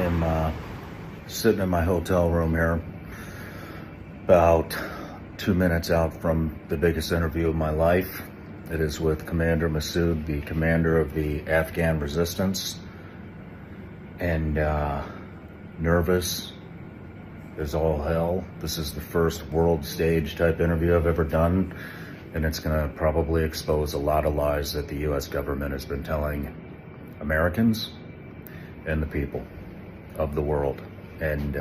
am sitting in my hotel room here, about 2 minutes out from the biggest interview of my life. It is with Commander Massoud, the commander of the Afghan resistance, and nervous as all hell. This is the first world stage type interview I've ever done, and it's gonna probably expose a lot of lies that the US government has been telling Americans and the people of the world. And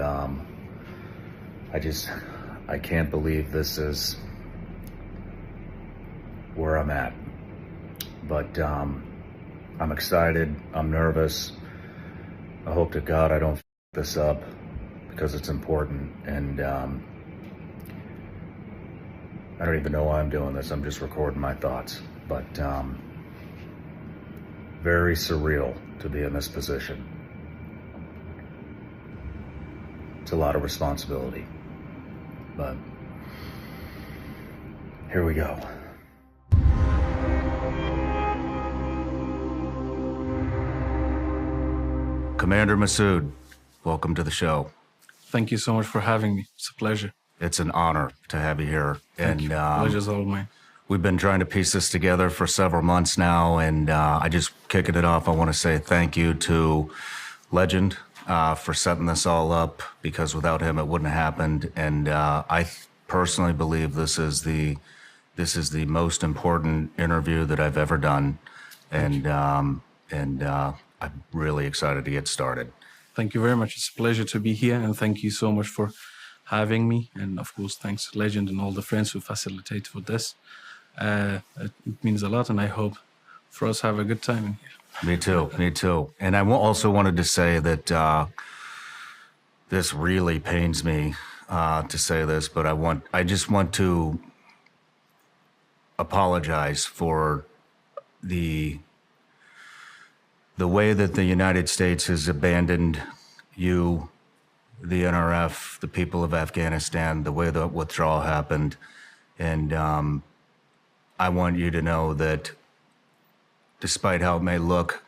I can't believe this is where I'm at. But I'm excited, I'm nervous. I hope to God I don't f this up, because it's important. And I don't even know why I'm doing this. I'm just recording my thoughts. But very surreal to be in this position. It's a lot of responsibility, but here we go. Commander Massoud, welcome to the show. Thank you so much for having me. It's a pleasure. It's an honor to have you here. Thank you. Pleasure's all mine. We've been trying to piece this together for several months now, and I just kicking it off, I want to say thank you to Legend for setting this all up, because without him it wouldn't have happened. And I personally believe this is the most important interview that I've ever done, and I'm really excited to get started. Thank you very much. It's a pleasure to be here, and thank you so much for having me. And of course, thanks Legend and all the friends who facilitate for this. It means a lot, and I hope for us have a good time in here. Me too, me too. And I also wanted to say that this really pains me to say this, but I just want to apologize for the way that the United States has abandoned you, the NRF, the people of Afghanistan, the way the withdrawal happened. And I want you to know that despite how it may look,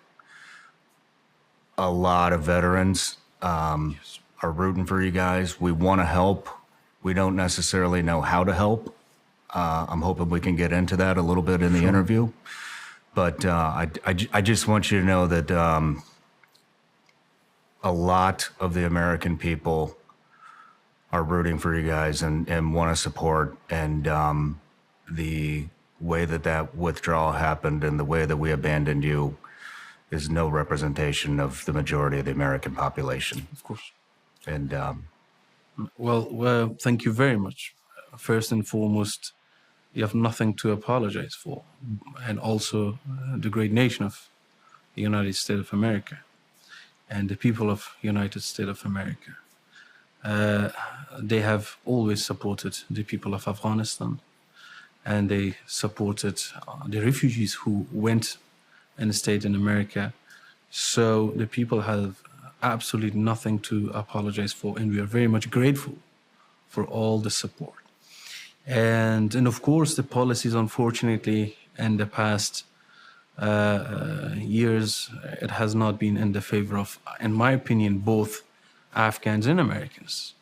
a lot of veterans are rooting for you guys. We want to help. We don't necessarily know how to help. I'm hoping we can get into that a little bit in the interview. But I just want you to know that a lot of the American people are rooting for you guys and want to support. And the way that withdrawal happened and the way that we abandoned you is no representation of the majority of the American population. Of course. And well, thank you very much. First and foremost, you have nothing to apologize for, and also the great nation of the United States of America and the people of United States of America. They have always supported the people of Afghanistan, and they supported the refugees who went and stayed in America. So the people have absolutely nothing to apologize for, and we are very much grateful for all the support. And of course, the policies, unfortunately, in the past years, it has not been in the favor of, in my opinion, both Afghans and Americans.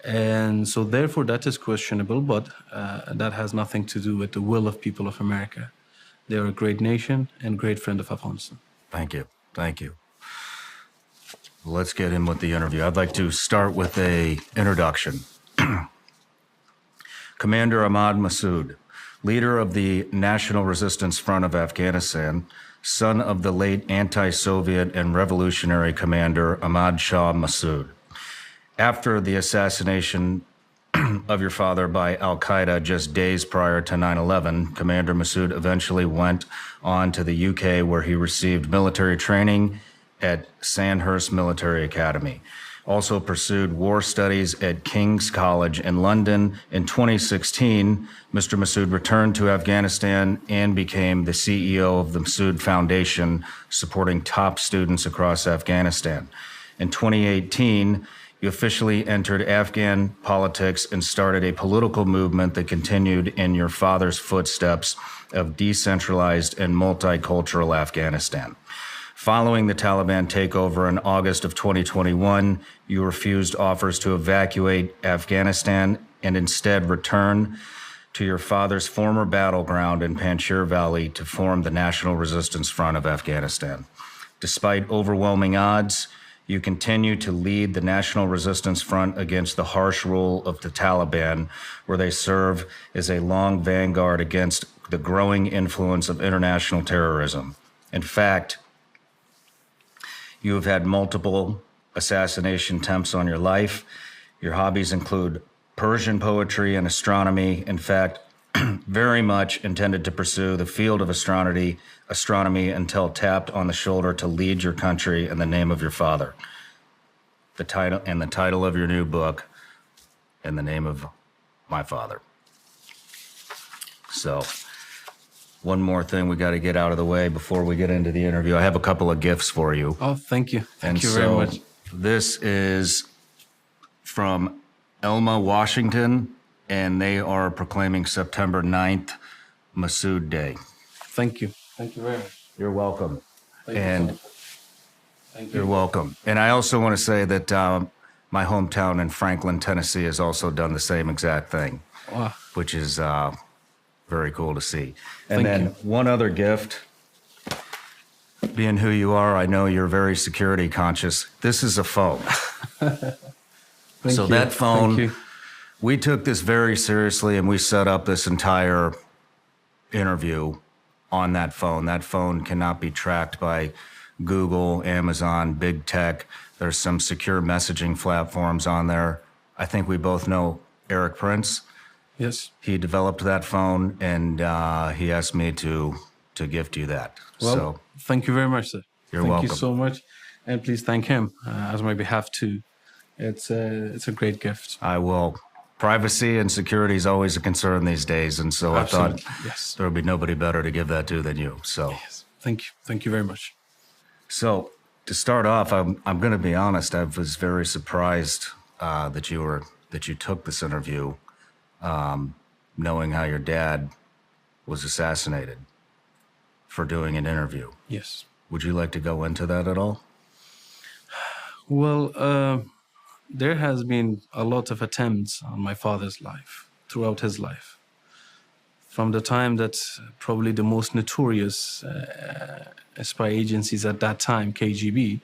And so therefore, that is questionable, but that has nothing to do with the will of people of America. They are a great nation and great friend of Afghanistan. Thank you. Thank you. Let's get in with the interview. I'd like to start with an introduction. Commander Ahmad Massoud, leader of the National Resistance Front of Afghanistan, son of the late anti-Soviet and revolutionary commander Ahmad Shah Massoud. After the assassination of your father by al-Qaeda just days prior to 9/11, Commander Massoud eventually went on to the UK, where he received military training at Sandhurst Military Academy. Also pursued war studies at King's College in London. In 2016, Mr. Massoud returned to Afghanistan and became the CEO of the Massoud Foundation, supporting top students across Afghanistan. In 2018, you officially entered Afghan politics and started a political movement that continued in your father's footsteps of decentralized and multicultural Afghanistan. Following the Taliban takeover in August of 2021, you refused offers to evacuate Afghanistan and instead return to your father's former battleground in Panjshir Valley to form the National Resistance Front of Afghanistan. Despite overwhelming odds, you continue to lead the National Resistance Front against the harsh rule of the Taliban, where they serve as a long vanguard against the growing influence of international terrorism. In fact, you have had multiple assassination attempts on your life. Your hobbies include Persian poetry and astronomy. In fact, very much intended to pursue the field of astronomy until tapped on the shoulder to lead your country in the name of your father. The title of your new book, In the Name of My Father. So, one more thing we got to get out of the way before we get into the interview. I have a couple of gifts for you. Oh, thank you. Thank you very much. This is from Elma, Washington, and they are proclaiming September 9th Massoud Day. Thank you. Thank you very much. You're welcome. Thank you. Thank you. You're welcome. And I also want to say that my hometown in Franklin, Tennessee has also done the same exact thing, Wow. which is very cool to see. Thank And then you. one other gift, being who you are, I know you're very security conscious. This is a phone. Thank So you. that phone, Thank you. we took this very seriously and we set up this entire interview on that phone. That phone cannot be tracked by Google, Amazon, big tech. There's some secure messaging platforms on there. I think we both know Eric Prince. Yes. He developed that phone, and he asked me to gift you that. Well, So thank you very much, sir. You're thank welcome. you so much. And please thank him as my behalf too. It's a great gift. I will. Privacy and security is always a concern these days, and so Absolutely. I thought Yes. there would be nobody better to give that to than you. So, Yes. Thank you. Thank you very much. so to start off, I'm going to be honest. I was very surprised that you took this interview, knowing how your dad was assassinated for doing an interview. Yes. Would you like to go into that at all? Well, there has been a lot of attempts on my father's life, throughout his life. From the time that probably the most notorious spy agencies at that time, KGB,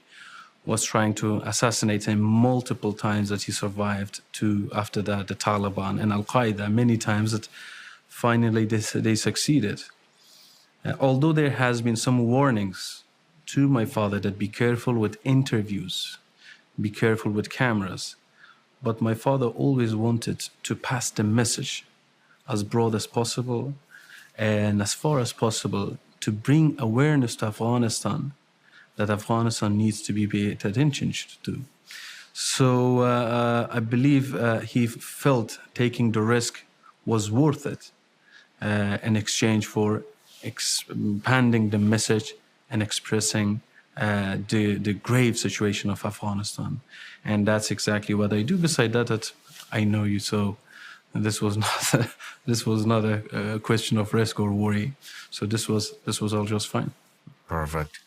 was trying to assassinate him multiple times that he survived, to after that the Taliban and Al-Qaeda, many times that finally they succeeded. Although there has been some warnings to my father that be careful with interviews, be careful with cameras, but my father always wanted to pass the message as broad as possible and as far as possible to bring awareness to Afghanistan that Afghanistan needs to be paid attention to. So I believe he felt taking the risk was worth it in exchange for expanding the message and expressing the grave situation of Afghanistan. And that's exactly what I do. Beside that I know you, so this was not a question of risk or worry. So this was all just fine. Perfect.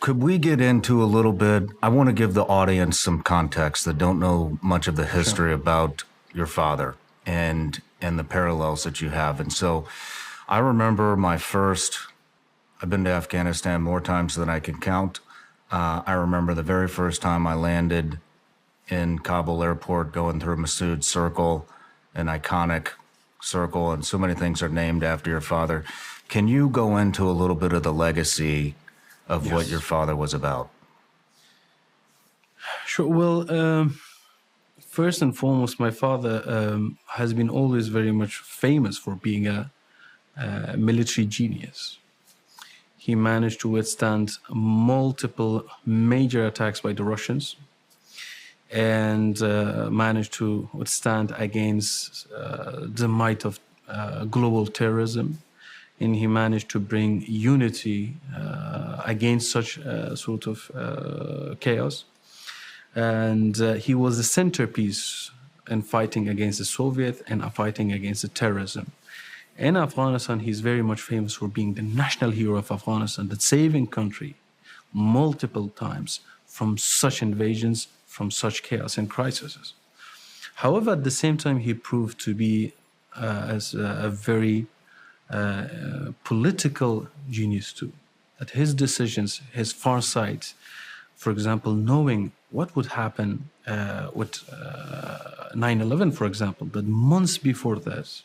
Could we get into a little bit? I want to give the audience some context that don't know much of the history about your father and the parallels that you have. And so I remember I've been to Afghanistan more times than I can count. I remember the very first time I landed in Kabul airport, going through Massoud Circle, an iconic circle, and so many things are named after your father. Can you go into a little bit of the legacy of Yes. what your father was about? Sure. Well, first and foremost, my father has been always very much famous for being a military genius. He managed to withstand multiple major attacks by the Russians and managed to withstand against the might of global terrorism. And he managed to bring unity against such sort of chaos. And he was the centerpiece in fighting against the Soviet and fighting against the terrorism. In Afghanistan, he's very much famous for being the national hero of Afghanistan, the saving country multiple times from such invasions, from such chaos and crises. However, at the same time, he proved to be as a very political genius too. That his decisions, his foresight, for example, knowing what would happen with 9/11, for example, that months before that,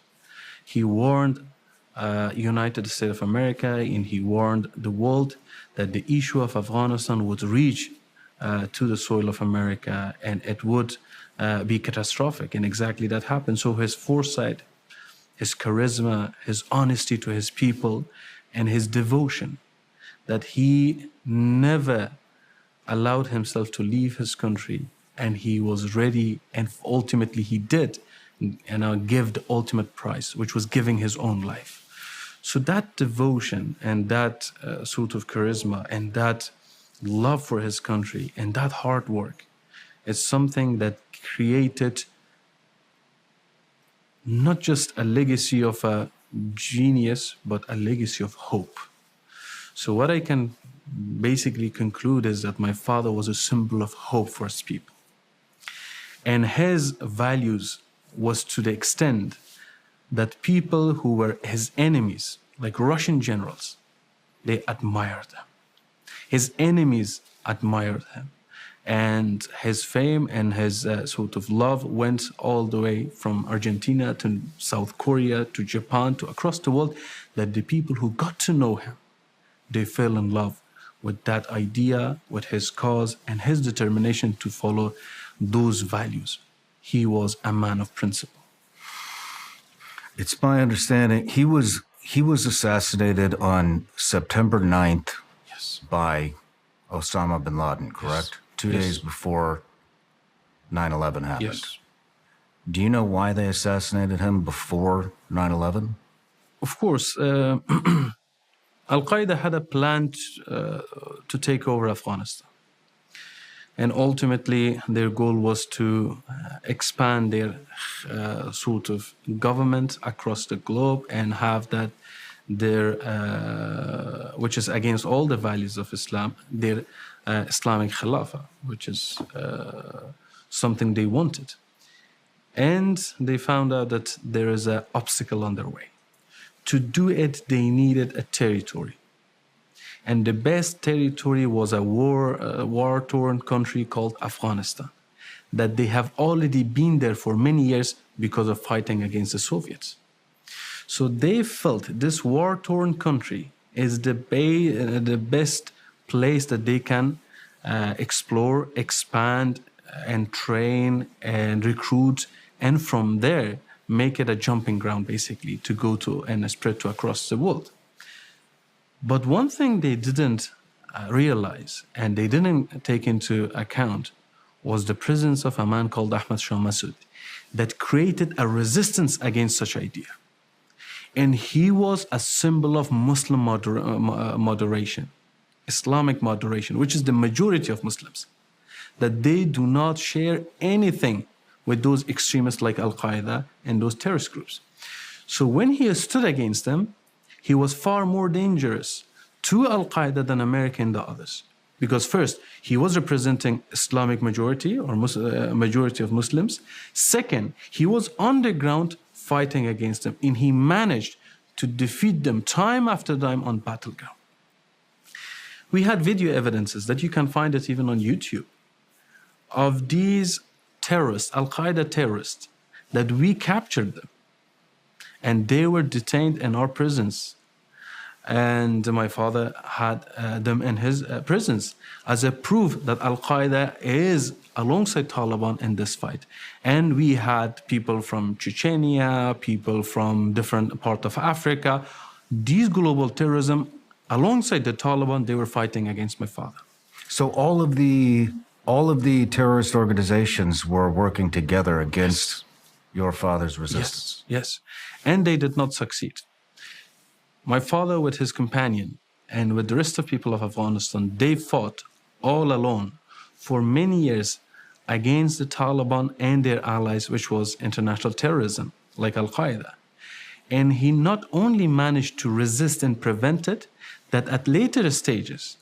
he warned United States of America and he warned the world that the issue of Afghanistan would reach to the soil of America and it would be catastrophic. And exactly that happened. So his foresight, his charisma, his honesty to his people, and his devotion, that he never allowed himself to leave his country, and he was ready, and ultimately he did, give the ultimate price, which was giving his own life. So that devotion and that sort of charisma and that love for his country and that hard work is something that created not just a legacy of a genius, but a legacy of hope. So what I can basically conclude is that my father was a symbol of hope for his people. And his values was to the extent that people who were his enemies, like Russian generals, they admired him. His enemies admired him. And his fame and his sort of love went all the way from Argentina to South Korea to Japan to across the world, that the people who got to know him, they fell in love with that idea, with his cause, and his determination to follow those values. He was a man of principle. It's my understanding he was assassinated on September 9th by Osama bin Laden, correct? Yes. 2 days before 9/11 happened. Yes. Do you know why they assassinated him before 9/11? Of course, Al-Qaeda had a plan to take over Afghanistan. And ultimately, their goal was to expand their sort of government across the globe and have that their, which is against all the values of Islam, their Islamic Khilafah, which is something they wanted. And they found out that there is an obstacle on their way. To do it, they needed a territory. And the best territory was a war-torn country called Afghanistan, that they have already been there for many years because of fighting against the Soviets. So they felt this war-torn country is the best place that they can explore, expand, and train and recruit, and from there make it a jumping ground, basically, to go to and spread to across the world. But one thing they didn't realize and they didn't take into account was the presence of a man called Ahmad Shah Massoud that created a resistance against such idea. And he was a symbol of Muslim moderation, Islamic moderation, which is the majority of Muslims, that they do not share anything with those extremists like Al-Qaeda and those terrorist groups. So when he stood against them, he was far more dangerous to Al-Qaeda than America and the others. Because first, he was representing Islamic majority or majority of Muslims. Second, he was on the ground fighting against them, and he managed to defeat them time after time on battleground. We had video evidences that you can find it even on YouTube of these terrorists, Al-Qaeda terrorists, that we captured them. And they were detained in our prisons. And my father had them in his prisons as a proof that Al-Qaeda is alongside Taliban in this fight. And we had people from Chechnya, people from different parts of Africa. These global terrorism, alongside the Taliban, they were fighting against my father. So all of the terrorist organizations were working together against your father's resistance. Yes. And they did not succeed. My father, with his companion and with the rest of people of Afghanistan, they fought all alone for many years against the Taliban and their allies, which was international terrorism, like Al-Qaeda. And he not only managed to resist and prevent it, that at later stages,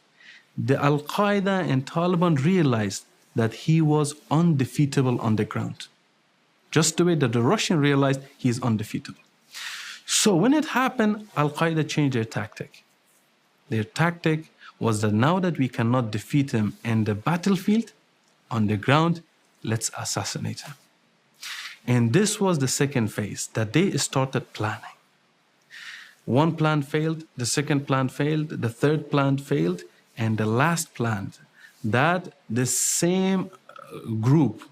the Al-Qaeda and Taliban realized that he was undefeatable on the ground. Just the way that the Russian realized he is undefeatable. So when it happened, Al-Qaeda changed their tactic. Their tactic was that now that we cannot defeat him in the battlefield, on the ground, let's assassinate him. And this was the second phase that they started planning. One plan failed, the second plan failed, the third plan failed, and the last plan, that the same group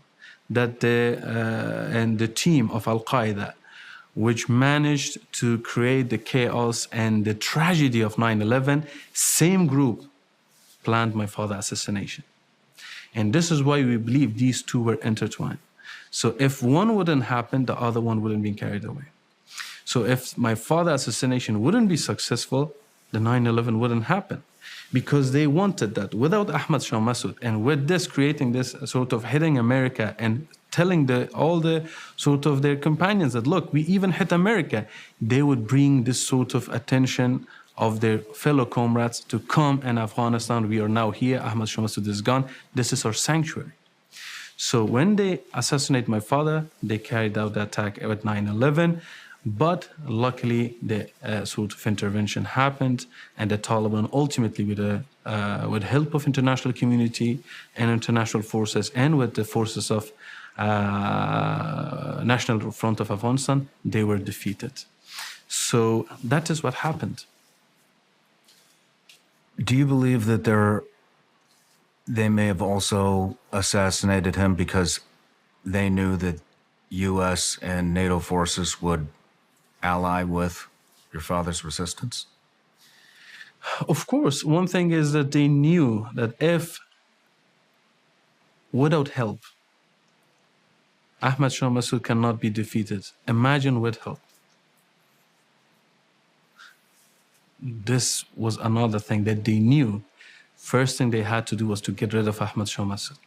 that and the team of Al-Qaeda, which managed to create the chaos and the tragedy of 9/11, same group planned my father's assassination. And this is why we believe these two were intertwined. So if one wouldn't happen, the other one wouldn't be carried away. So if my father's assassination wouldn't be successful, the 9/11 wouldn't happen. Because they wanted that. Without Ahmad Shah Massoud, and with this creating this sort of hitting America and telling all the sort of their companions that, look, we even hit America, they would bring this sort of attention of their fellow comrades to come in Afghanistan. We are now here. Ahmad Shah Massoud is gone. This is our sanctuary. So when they assassinate my father, they carried out the attack at 9/11. But luckily, the sort of intervention happened, and the Taliban ultimately, with help of international community and international forces, and with the forces of National Front of Afghanistan, they were defeated. So that is what happened. Do you believe that they may have also assassinated him because they knew that U.S. and NATO forces would ally with your father's resistance? Of course, one thing is that they knew that if, without help, Ahmad Shah Massoud cannot be defeated, imagine with help. This was another thing that they knew. First thing they had to do was to get rid of Ahmad Shah Massoud.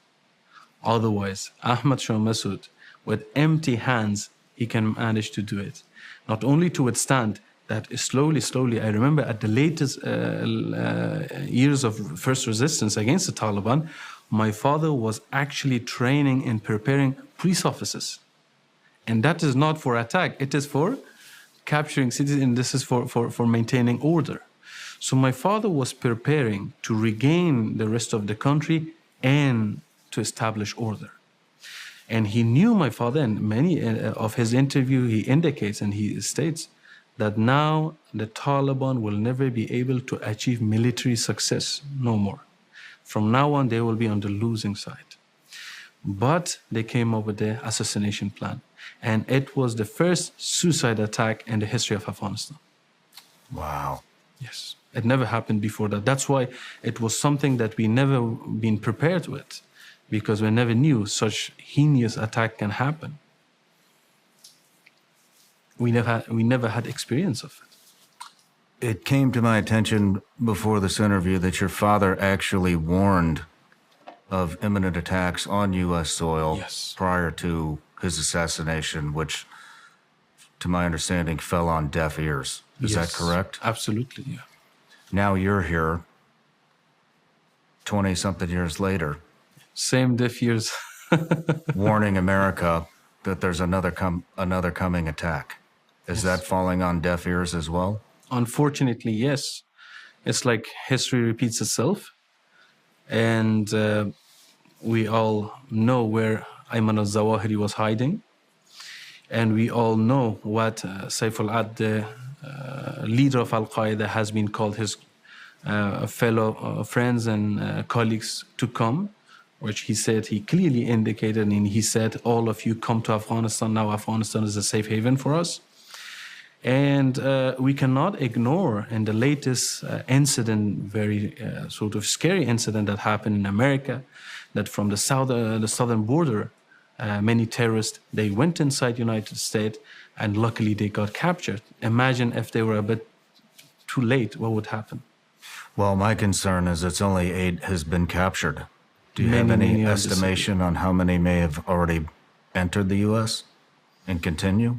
Otherwise, Ahmad Shah Massoud, with empty hands, he can manage to do it. Not only to withstand that slowly, I remember at the latest years of first resistance against the Taliban, my father was actually training and preparing police officers. And that is not for attack, it is for capturing cities, and this is for maintaining order. So my father was preparing to regain the rest of the country and to establish order. And he knew my father, and many of his interview, he indicates and he states that now the Taliban will never be able to achieve military success, no more. From now on, they will be on the losing side. But they came up with the assassination plan. And it was the first suicide attack in the history of Afghanistan. Wow. Yes, it never happened before that. That's why it was something that we never been prepared with, because we never knew such heinous attack can happen. We never had experience of it. It came to my attention before this interview that your father actually warned of imminent attacks on U.S. soil prior to his assassination, which, to my understanding, fell on deaf ears. Is that correct? Absolutely, yeah. Now you're here, 20-something years later. Same deaf ears. Warning America that there's another coming attack. Is that falling on deaf ears as well? Unfortunately, yes. It's like history repeats itself. And we all know where Ayman al-Zawahiri was hiding. And we all know what Saif al-Ad, the leader of Al-Qaeda, has been called his fellow friends and colleagues to come, which he said, he clearly indicated, and he said, all of you come to Afghanistan. Now Afghanistan is a safe haven for us. And we cannot ignore in the latest incident, very sort of scary incident that happened in America, that from the southern border, many terrorists, they went inside the United States, and luckily they got captured. Imagine if they were a bit too late, what would happen? Well, my concern is it's only 8 has been captured. Do you have any estimation on how many may have already entered the U.S. and continue?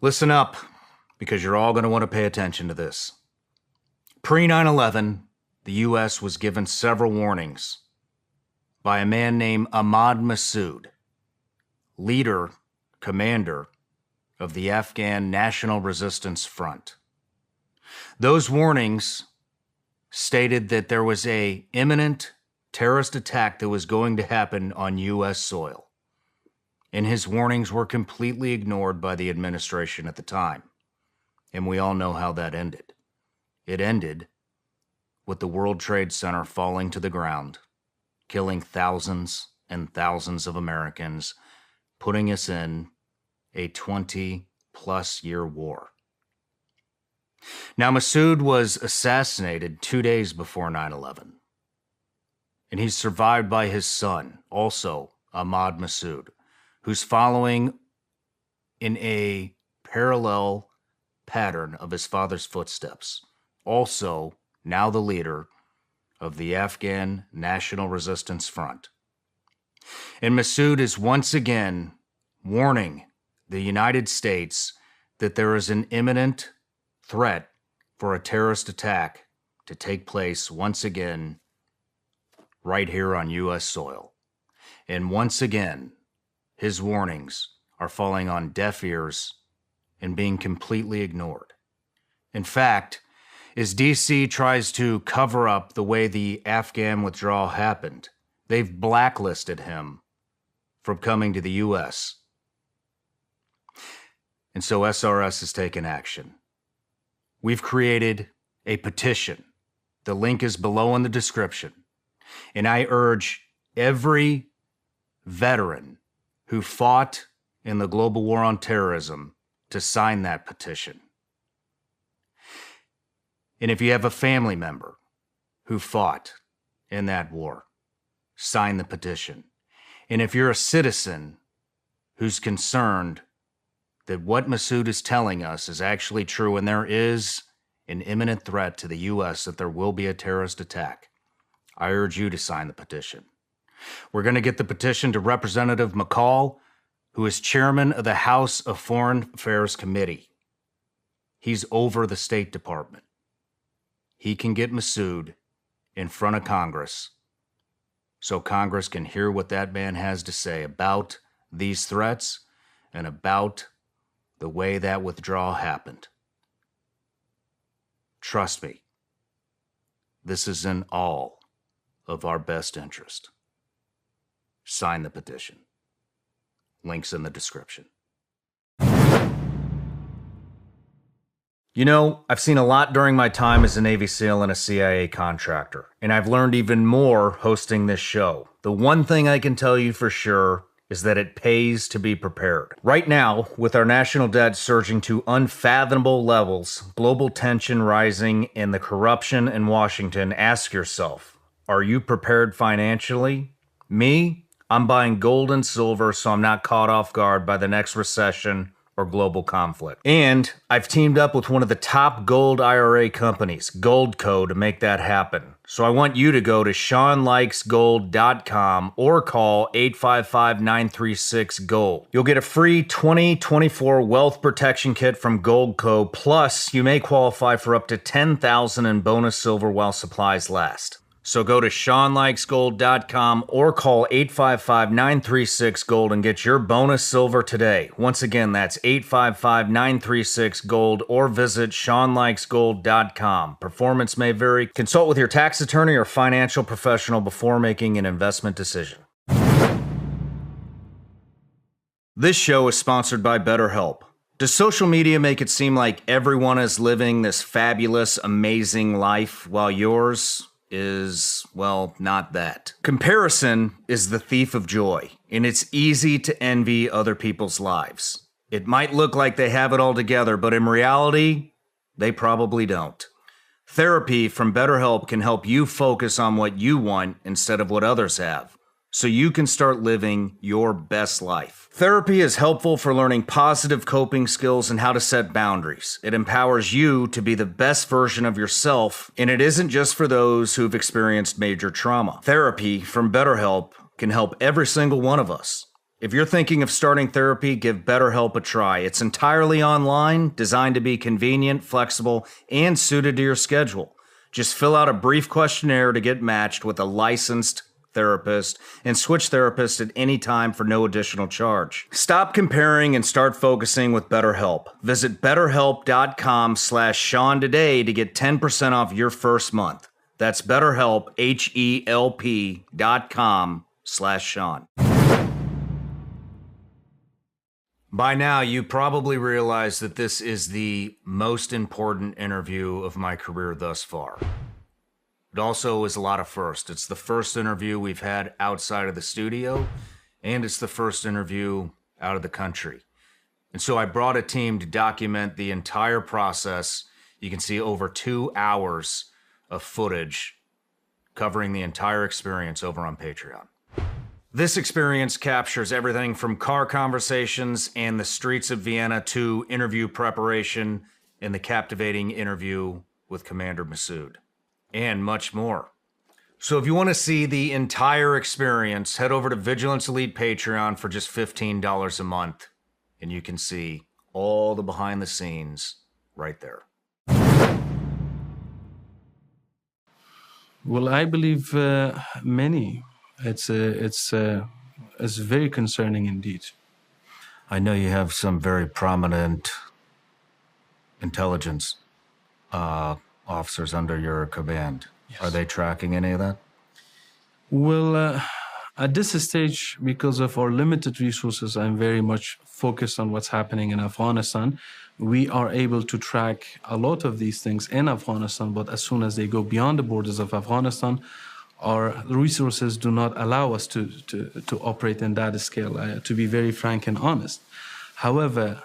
Listen up, because you're all going to want to pay attention to this. Pre 9/11, the U.S. was given several warnings by a man named Ahmad Massoud, leader, commander of the Afghan National Resistance Front. Those warnings stated that there was an imminent terrorist attack that was going to happen on U.S. soil, and his warnings were completely ignored by the administration at the time. And we all know how that ended. It ended with the World Trade Center falling to the ground, killing thousands and thousands of Americans, putting us in a 20-plus year war. Now, Massoud was assassinated 2 days before 9/11, and he's survived by his son, also Ahmad Massoud, who's following in a parallel pattern of his father's footsteps, also now the leader of the Afghan National Resistance Front. And Massoud is once again warning the United States that there is an imminent threat for a terrorist attack to take place once again right here on U.S. soil. And once again, his warnings are falling on deaf ears and being completely ignored. In fact, as D.C. tries to cover up the way the Afghan withdrawal happened, they've blacklisted him from coming to the U.S. And so SRS has taken action. We've created a petition. The link is below in the description. And I urge every veteran who fought in the global war on terrorism to sign that petition. And if you have a family member who fought in that war, sign the petition. And if you're a citizen who's concerned that what Massoud is telling us is actually true and there is an imminent threat to the U.S. that there will be a terrorist attack, I urge you to sign the petition. We're going to get the petition to Representative McCall, who is chairman of the House of Foreign Affairs Committee. He's over the State Department. He can get Massoud in front of Congress so Congress can hear what that man has to say about these threats and about the way that withdrawal happened. Trust me, this is in all of our best interest. Sign the petition. Links in the description. You know, I've seen a lot during my time as a Navy SEAL and a CIA contractor, and I've learned even more hosting this show. The one thing I can tell you for sure is that it pays to be prepared. Right now, with our national debt surging to unfathomable levels, global tension rising, and the corruption in Washington, ask yourself, are you prepared financially? Me? I'm buying gold and silver so I'm not caught off guard by the next recession or global conflict. And I've teamed up with one of the top gold IRA companies, Goldco, to make that happen. So I want you to go to SeanLikesGold.com or call 855-936-GOLD. You'll get a free 2024 wealth protection kit from Goldco, plus you may qualify for up to $10,000 in bonus silver while supplies last. So go to SeanLikesGold.com or call 855-936-GOLD and get your bonus silver today. Once again, that's 855-936-GOLD or visit SeanLikesGold.com. Performance may vary. Consult with your tax attorney or financial professional before making an investment decision. This show is sponsored by BetterHelp. Does social media make it seem like everyone is living this fabulous, amazing life while yours is, well, not that? Comparison is the thief of joy, and it's easy to envy other people's lives. It might look like they have it all together, but in reality, they probably don't. Therapy from BetterHelp can help you focus on what you want instead of what others have, so you can start living your best life. Therapy is helpful for learning positive coping skills and how to set boundaries. It empowers you to be the best version of yourself, and it isn't just for those who've experienced major trauma. Therapy from BetterHelp can help every single one of us. If you're thinking of starting therapy, give BetterHelp a try. It's entirely online, designed to be convenient, flexible, and suited to your schedule. Just fill out a brief questionnaire to get matched with a licensed therapist and switch therapists at any time for no additional charge. Stop comparing and start focusing with BetterHelp. Visit betterhelp.com/Sean today to get 10% off your first month. That's BetterHelp, HELP.com/Sean. By now, you probably realize that this is the most important interview of my career thus far. It also is a lot of firsts. It's the first interview we've had outside of the studio, and it's the first interview out of the country. And so I brought a team to document the entire process. You can see over 2 hours of footage covering the entire experience over on Patreon. This experience captures everything from car conversations and the streets of Vienna to interview preparation and the captivating interview with Commander Massoud, and much more. So if you want to see the entire experience, head over to Vigilance Elite Patreon for just $15 a month, and you can see all the behind the scenes right there. Well, I believe many. It's very concerning indeed. I know you have some very prominent intelligence officers under your command. Yes. Are they tracking any of that? Well, at this stage, because of our limited resources, I'm very much focused on what's happening in Afghanistan. We are able to track a lot of these things in Afghanistan, but as soon as they go beyond the borders of Afghanistan, our resources do not allow us to operate in that scale, to be very frank and honest. However,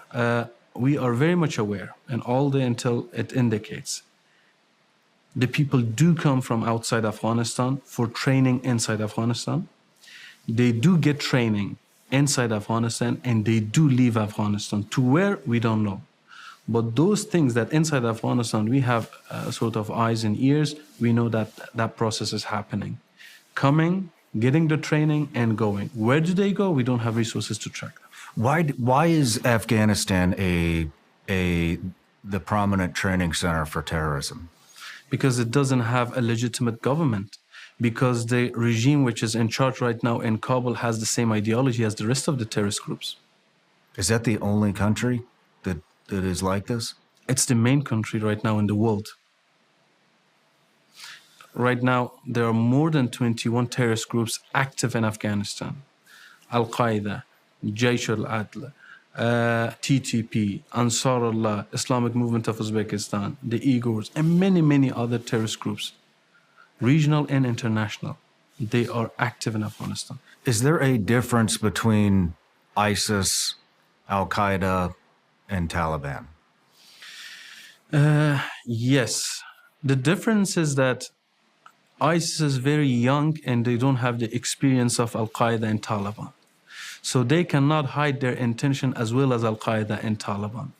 we are very much aware, and all the intel it indicates, the people do come from outside Afghanistan for training inside Afghanistan. They do get training inside Afghanistan, and they do leave Afghanistan. To where, we don't know. But those things that inside Afghanistan, we have sort of eyes and ears, we know that that process is happening. Coming, getting the training, and going. Where do they go? We don't have resources to track them. Why is Afghanistan the prominent training center for terrorism? Because it doesn't have a legitimate government. Because the regime which is in charge right now in Kabul has the same ideology as the rest of the terrorist groups. Is that the only country that is like this? It's the main country right now in the world. Right now, there are more than 21 terrorist groups active in Afghanistan. Al-Qaeda, Jaish al-Adl, TTP, Ansarullah, Islamic Movement of Uzbekistan, the Uyghurs, and many, many other terrorist groups, regional and international. They are active in Afghanistan. Is there a difference between ISIS, Al-Qaeda, and Taliban? Yes. The difference is that ISIS is very young and they don't have the experience of Al-Qaeda and Taliban. So they cannot hide their intention as well as Al-Qaeda and Taliban.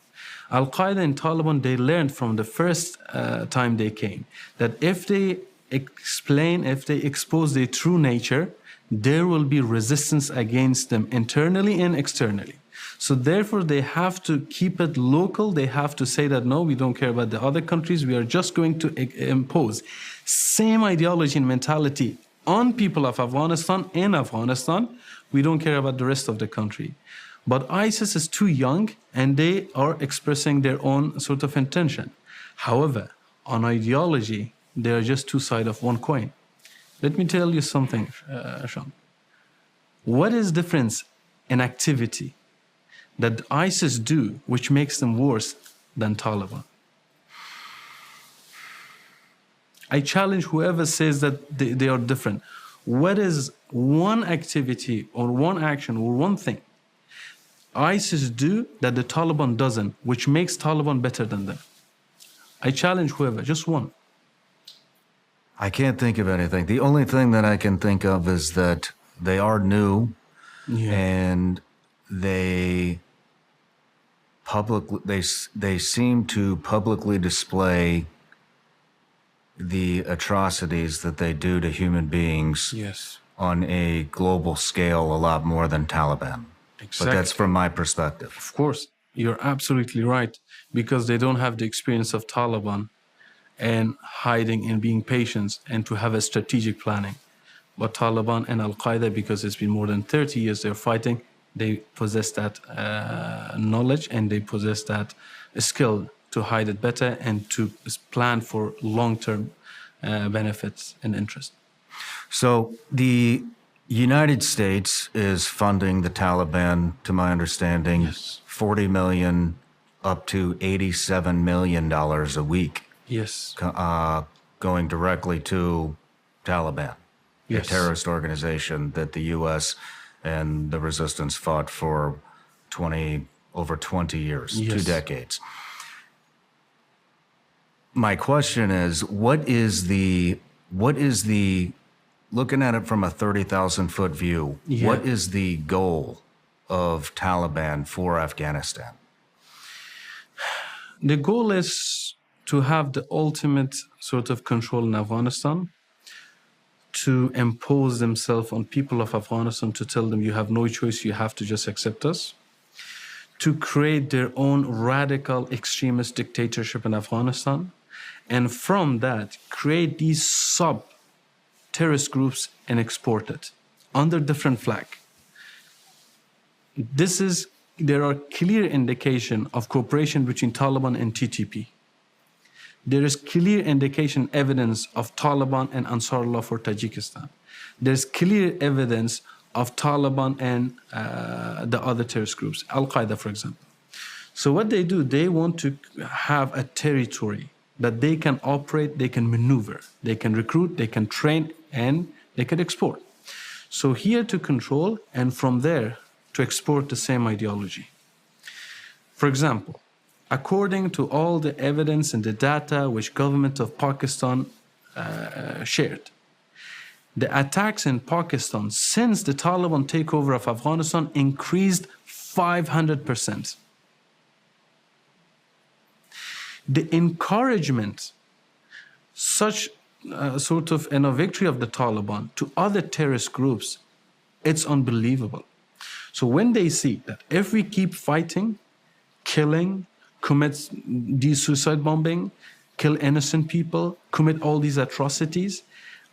Al-Qaeda and Taliban, they learned from the first time they came that if they if they expose their true nature, there will be resistance against them internally and externally. So therefore, they have to keep it local. They have to say that, no, we don't care about the other countries. We are just going to impose same ideology and mentality on people of Afghanistan in Afghanistan. We don't care about the rest of the country. But ISIS is too young, and they are expressing their own sort of intention. However, on ideology, they are just two sides of one coin. Let me tell you something, Sean. What is the difference in activity that ISIS do, which makes them worse than Taliban? I challenge whoever says that they are different. What is one activity or one action or one thing ISIS do that the Taliban doesn't, which makes Taliban better than them? I challenge whoever, just one. I can't think of anything. The only thing that I can think of is that they are new, and they seem to publicly display the atrocities that they do to human beings on a global scale a lot more than Taliban. Exactly. But that's from my perspective. Of course, you're absolutely right, because they don't have the experience of Taliban. and hiding and being patient and to have a strategic planning. But Taliban and Al-Qaeda, because it's been more than 30 years they're fighting, they possess that knowledge and they possess that skill to hide it better and to plan for long-term benefits and interest. So the United States is funding the Taliban, to my understanding, Yes. $40 million up to $87 million a week. Yes. Going directly to Taliban, Yes. a terrorist organization that the U.S. and the resistance fought for over 20 years, Yes. 2 decades. My question is, what is the looking at it from a 30,000-foot view, Yeah. what is the goal of Taliban for Afghanistan? The goal is to have the ultimate sort of control in Afghanistan, to impose themselves on people of Afghanistan, to tell them you have no choice, you have to just accept us, to create their own radical extremist dictatorship in Afghanistan, and from that, create these sub-terrorist groups and export it under different flag. There are clear indication of cooperation between Taliban and TTP. There is clear indication, evidence of Taliban and Ansarullah for Tajikistan. There's clear evidence of Taliban and the other terrorist groups, Al-Qaeda, for example. So what they do, they want to have a territory that they can operate, they can maneuver, they can recruit, they can train, and they can export. So here to control, and from there to export the same ideology. For example, according to all the evidence and the data which government of Pakistan shared, the attacks in Pakistan since the Taliban takeover of Afghanistan increased 500%. The encouragement, such sort of a victory of the Taliban to other terrorist groups, it's unbelievable. So when they see that if we keep fighting, killing, commit these suicide bombing, kill innocent people, commit all these atrocities,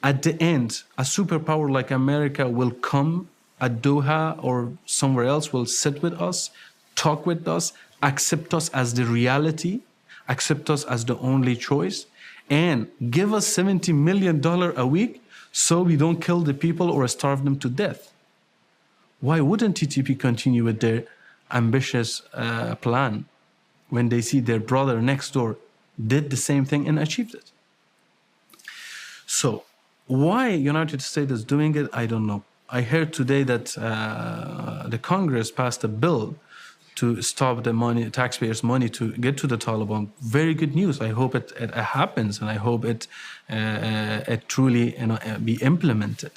at the end, a superpower like America will come at Doha or somewhere else, will sit with us, talk with us, accept us as the reality, accept us as the only choice, and give us $70 million a week so we don't kill the people or starve them to death. Why wouldn't TTP continue with their ambitious plan when they see their brother next door did the same thing and achieved it? So why United States is doing it, I don't know. I heard today that the Congress passed a bill to stop the money, taxpayers' money to get to the Taliban. Very good news. I hope it happens, and I hope it truly be implemented.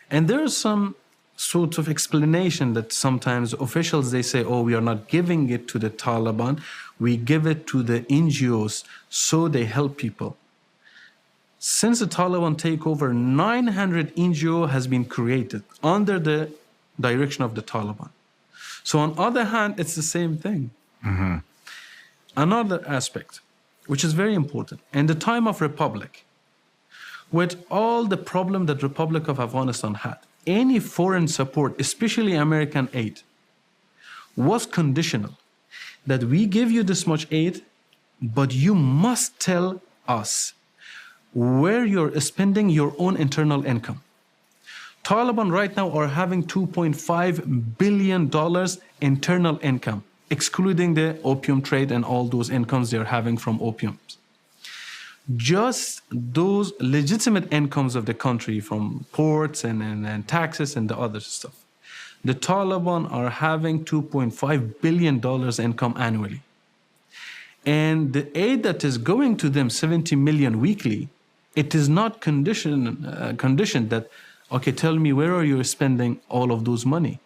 And there is some sort of explanation that sometimes officials, they say, oh, we are not giving it to the Taliban. We give it to the NGOs so they help people. Since the Taliban takeover, 900 NGO has been created under the direction of the Taliban. So on the other hand, it's the same thing. Mm-hmm. Another aspect, which is very important, in the time of Republic, with all the problem that Republic of Afghanistan had, any foreign support, especially American aid, was conditional. That we give you this much aid, but you must tell us where you're spending your own internal income. Taliban right now are having $2.5 billion internal income, excluding the opium trade and all those incomes they're having from opiums. Just those legitimate incomes of the country from ports and taxes and the other stuff. The Taliban are having $2.5 billion income annually. And the aid that is going to them, 70 million weekly, it is not conditioned that, okay, tell me where are you spending all of those money?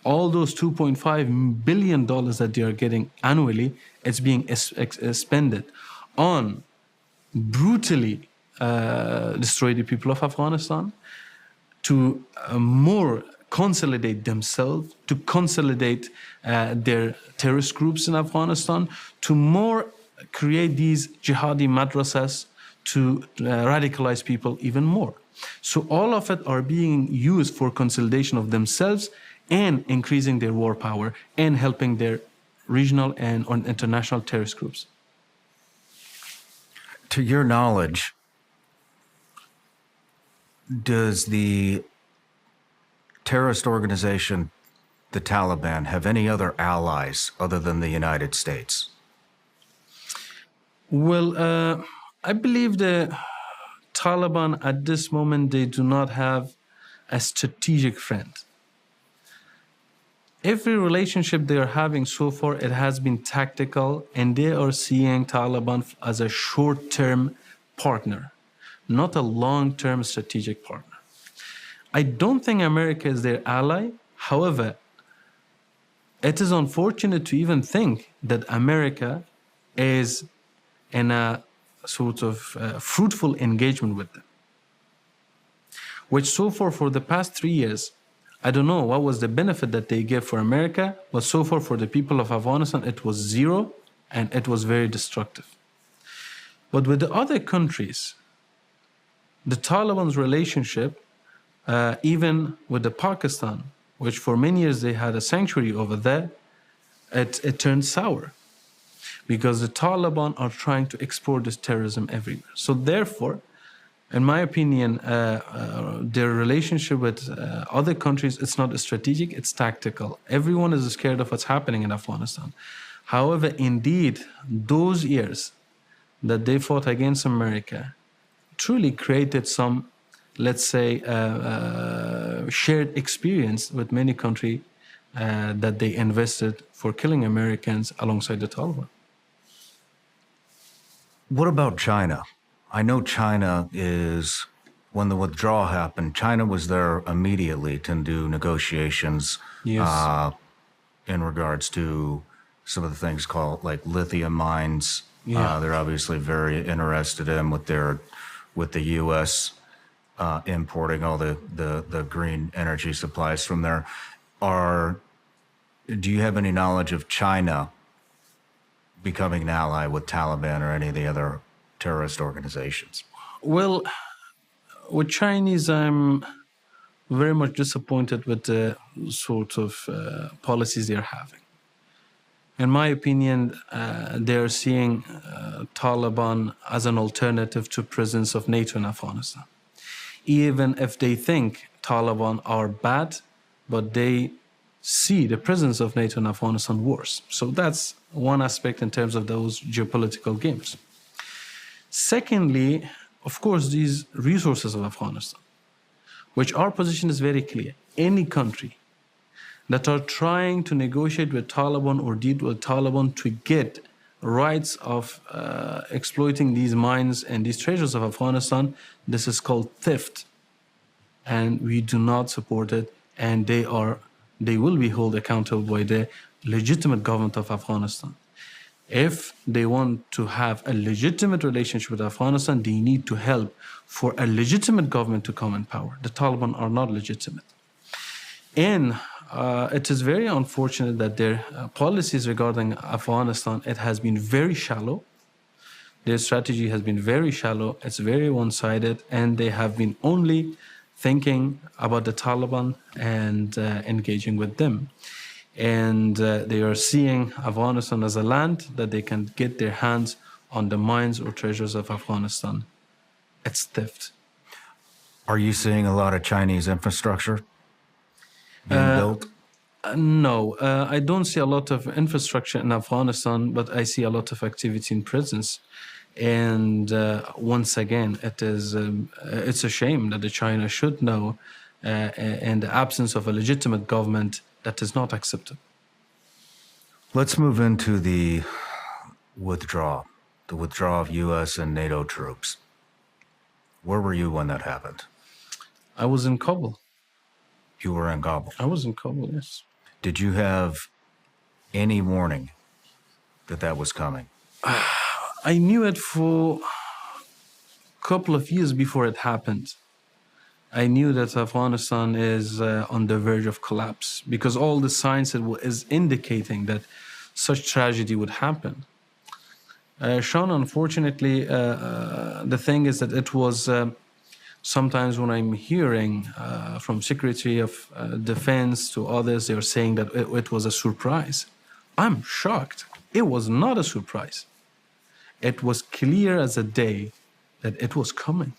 All those $2.5 billion that they are getting annually, it's being expended on brutally destroy the people of Afghanistan, to more consolidate themselves, to consolidate their terrorist groups in Afghanistan, to more create these jihadi madrasas to radicalize people even more. So all of it are being used for consolidation of themselves and increasing their war power and helping their regional and international terrorist groups. To your knowledge, does the terrorist organization, the Taliban, have any other allies other than the United States? Well, I believe the Taliban at this moment, they do not have a strategic friend. Every relationship they are having so far, it has been tactical, and they are seeing Taliban as a short-term partner, not a long-term strategic partner. I don't think America is their ally. However, it is unfortunate to even think that America is in a sort of fruitful engagement with them, which so far for the past 3 years, I don't know what was the benefit that they gave for America, but so far for the people of Afghanistan, it was zero, and it was very destructive. But with the other countries, the Taliban's relationship, even with the Pakistan, which for many years they had a sanctuary over there, it turned sour because the Taliban are trying to export this terrorism everywhere. So therefore, in my opinion, their relationship with other countries, it's not strategic, it's tactical. Everyone is scared of what's happening in Afghanistan. However, indeed, those years that they fought against America truly created some, let's say, shared experience with many countries that they invested for killing Americans alongside the Taliban. What about China? I know China is, when the withdrawal happened, China was there immediately to do negotiations in regards to some of the things called like lithium mines. They're obviously very interested in with the U.S. Importing all the green energy supplies from there. Do you have any knowledge of China becoming an ally with Taliban or any of the other terrorist organizations? Well, with Chinese, I'm very much disappointed with the sort of policies they're having. In my opinion, they're seeing Taliban as an alternative to presence of NATO in Afghanistan. Even if they think Taliban are bad, but they see the presence of NATO in Afghanistan worse. So that's one aspect in terms of those geopolitical games. Secondly, of course, these resources of Afghanistan, which our position is very clear. Any country that are trying to negotiate with Taliban or deal with Taliban to get rights of exploiting these mines and these treasures of Afghanistan, this is called theft. And we do not support it, and they will be held accountable by the legitimate government of Afghanistan. If they want to have a legitimate relationship with Afghanistan, they need to help for a legitimate government to come in power. The Taliban are not legitimate. And it is very unfortunate that their policies regarding Afghanistan, it has been very shallow. Their strategy has been very shallow. It's very one-sided, and they have been only thinking about the Taliban and engaging with them. And they are seeing Afghanistan as a land that they can get their hands on the mines or treasures of Afghanistan. It's theft. Are you seeing a lot of Chinese infrastructure being built? No, I don't see a lot of infrastructure in Afghanistan, but I see a lot of activity in prisons. And once again, it's a shame that China should know in the absence of a legitimate government that is not acceptable. Let's move into the withdrawal of U.S. and NATO troops. Where were you when that happened? I was in Kabul. You were in Kabul? I was in Kabul, yes. Did you have any warning that was coming? I knew it for a couple of years before it happened. I knew that Afghanistan is on the verge of collapse because all the signs is indicating that such tragedy would happen. Sean, unfortunately, the thing is that it was sometimes when I'm hearing from Secretary of Defense to others, they're saying that it was a surprise. I'm shocked. It was not a surprise. It was clear as a day that it was coming.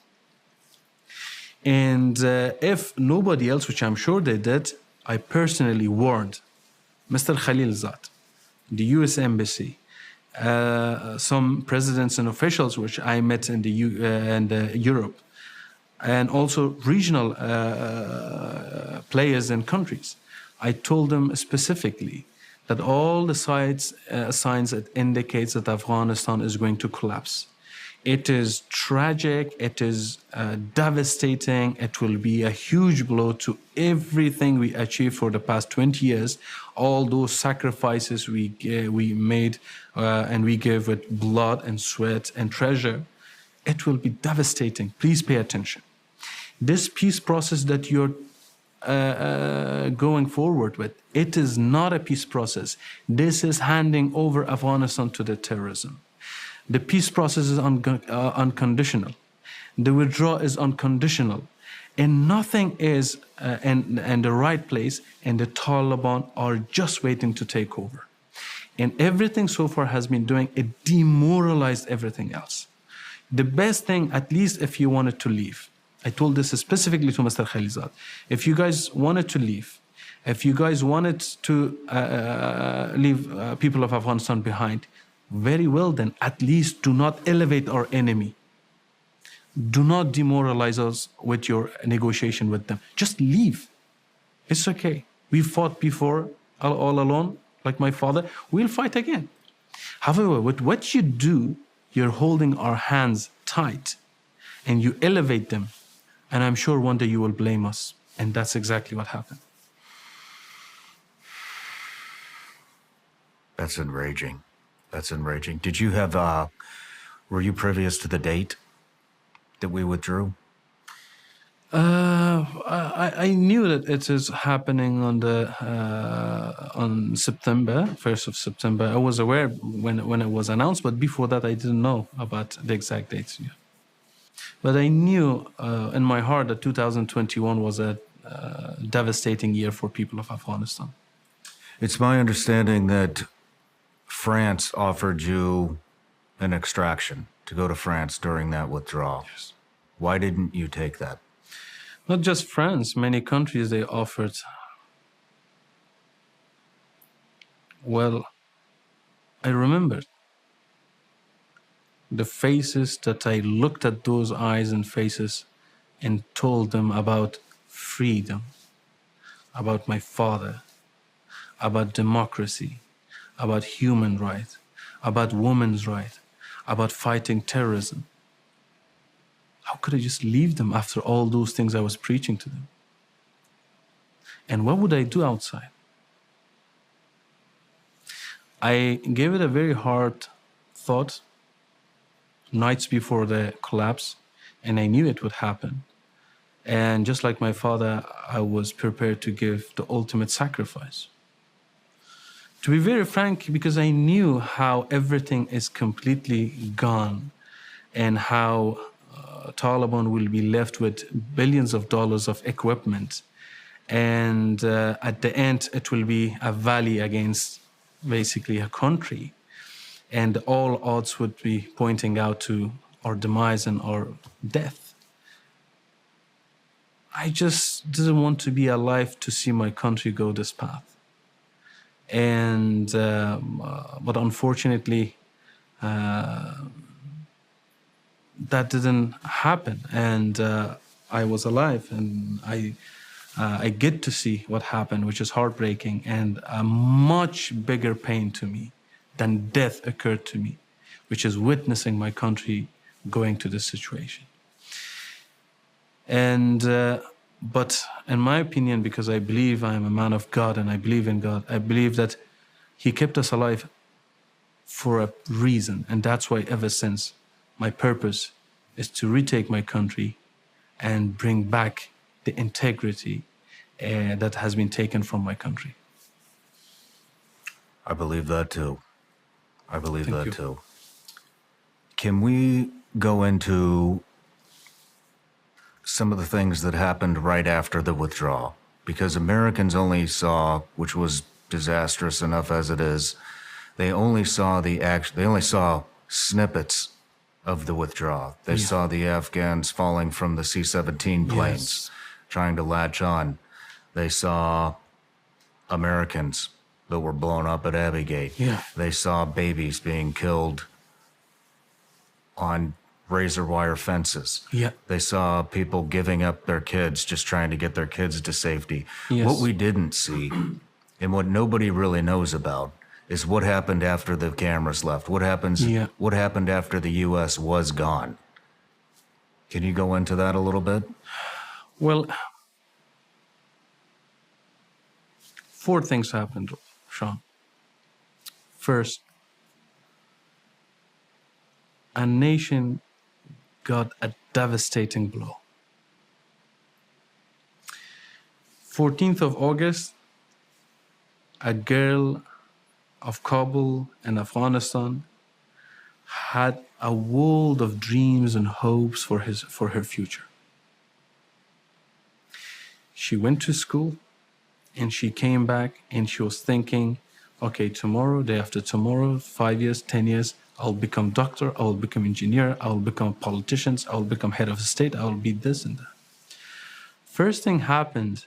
And if nobody else, which I'm sure they did, I personally warned Mr. Khalil Zad, the U.S. Embassy, some presidents and officials which I met in Europe, and also regional players and countries. I told them specifically that all the signs that indicates that Afghanistan is going to collapse. It is tragic, it is devastating, it will be a huge blow to everything we achieved for the past 20 years, all those sacrifices we made and we gave with blood and sweat and treasure. It will be devastating. Please pay attention. This peace process that you're going forward with, it is not a peace process. This is handing over Afghanistan to the terrorism. The peace process is unconditional. The withdrawal is unconditional. And nothing is in the right place, and the Taliban are just waiting to take over. And everything so far has been doing, it demoralized everything else. The best thing, at least if you wanted to leave, I told this specifically to Mr. Khalizad, if you guys wanted to leave, if you guys wanted to leave people of Afghanistan behind, very well then, at least do not elevate our enemy. Do not demoralize us with your negotiation with them. Just leave. It's okay. We fought before all alone, like my father. We'll fight again. However, with what you do, you're holding our hands tight and you elevate them. And I'm sure one day you will blame us. And that's exactly what happened. That's enraging. That's enraging. Did you have, were you previous to the date that we withdrew? I knew that it is happening on September, 1st of September. I was aware when it was announced, but before that I didn't know about the exact dates. Yeah. But I knew in my heart that 2021 was a devastating year for people of Afghanistan. It's my understanding that France offered you an extraction to go to France during that withdrawal. Yes. Why didn't you take that? Not just France, many countries they offered. Well, I remembered the faces that I looked at those eyes and faces and told them about freedom, about my father, about democracy, about human rights, about women's rights, about fighting terrorism. How could I just leave them after all those things I was preaching to them? And what would I do outside? I gave it a very hard thought nights before the collapse, and I knew it would happen. And just like my father, I was prepared to give the ultimate sacrifice. To be very frank, because I knew how everything is completely gone and how Taliban will be left with billions of dollars of equipment. And at the end, it will be a valley against basically a country. And all odds would be pointing out to our demise and our death. I just didn't want to be alive to see my country go this path. And but unfortunately, that didn't happen. And I was alive, and I get to see what happened, which is heartbreaking and a much bigger pain to me than death occurred to me, which is witnessing my country going to this situation. And but in my opinion, because I believe I am a man of God and I believe in God, I believe that He kept us alive for a reason. And that's why ever since my purpose is to retake my country and bring back the integrity that has been taken from my country. I believe that too. I believe Thank that you. too. Can we go into some of the things that happened right after the withdrawal? Because Americans only saw, which was disastrous enough as it is, they only saw snippets of the withdrawal. They saw the Afghans falling from the C-17 planes, trying to latch on. They saw Americans that were blown up at Abbey Gate. They saw babies being killed on razor wire fences. They saw people giving up their kids, just trying to get their kids to safety. What we didn't see, and what nobody really knows about, is what happened after the cameras left. What happened after the U.S. was gone? Can you go into that a little bit? Well, 4 things happened, Sean. First, a nation got a devastating blow. 14th of August, a girl of Kabul and Afghanistan had a world of dreams and hopes for her future. She went to school and she came back and she was thinking, okay, tomorrow, day after tomorrow, 5 years, 10 years, I'll become doctor, I will become engineer, I will become politician, I will become head of state, I will be this and that. First thing happened,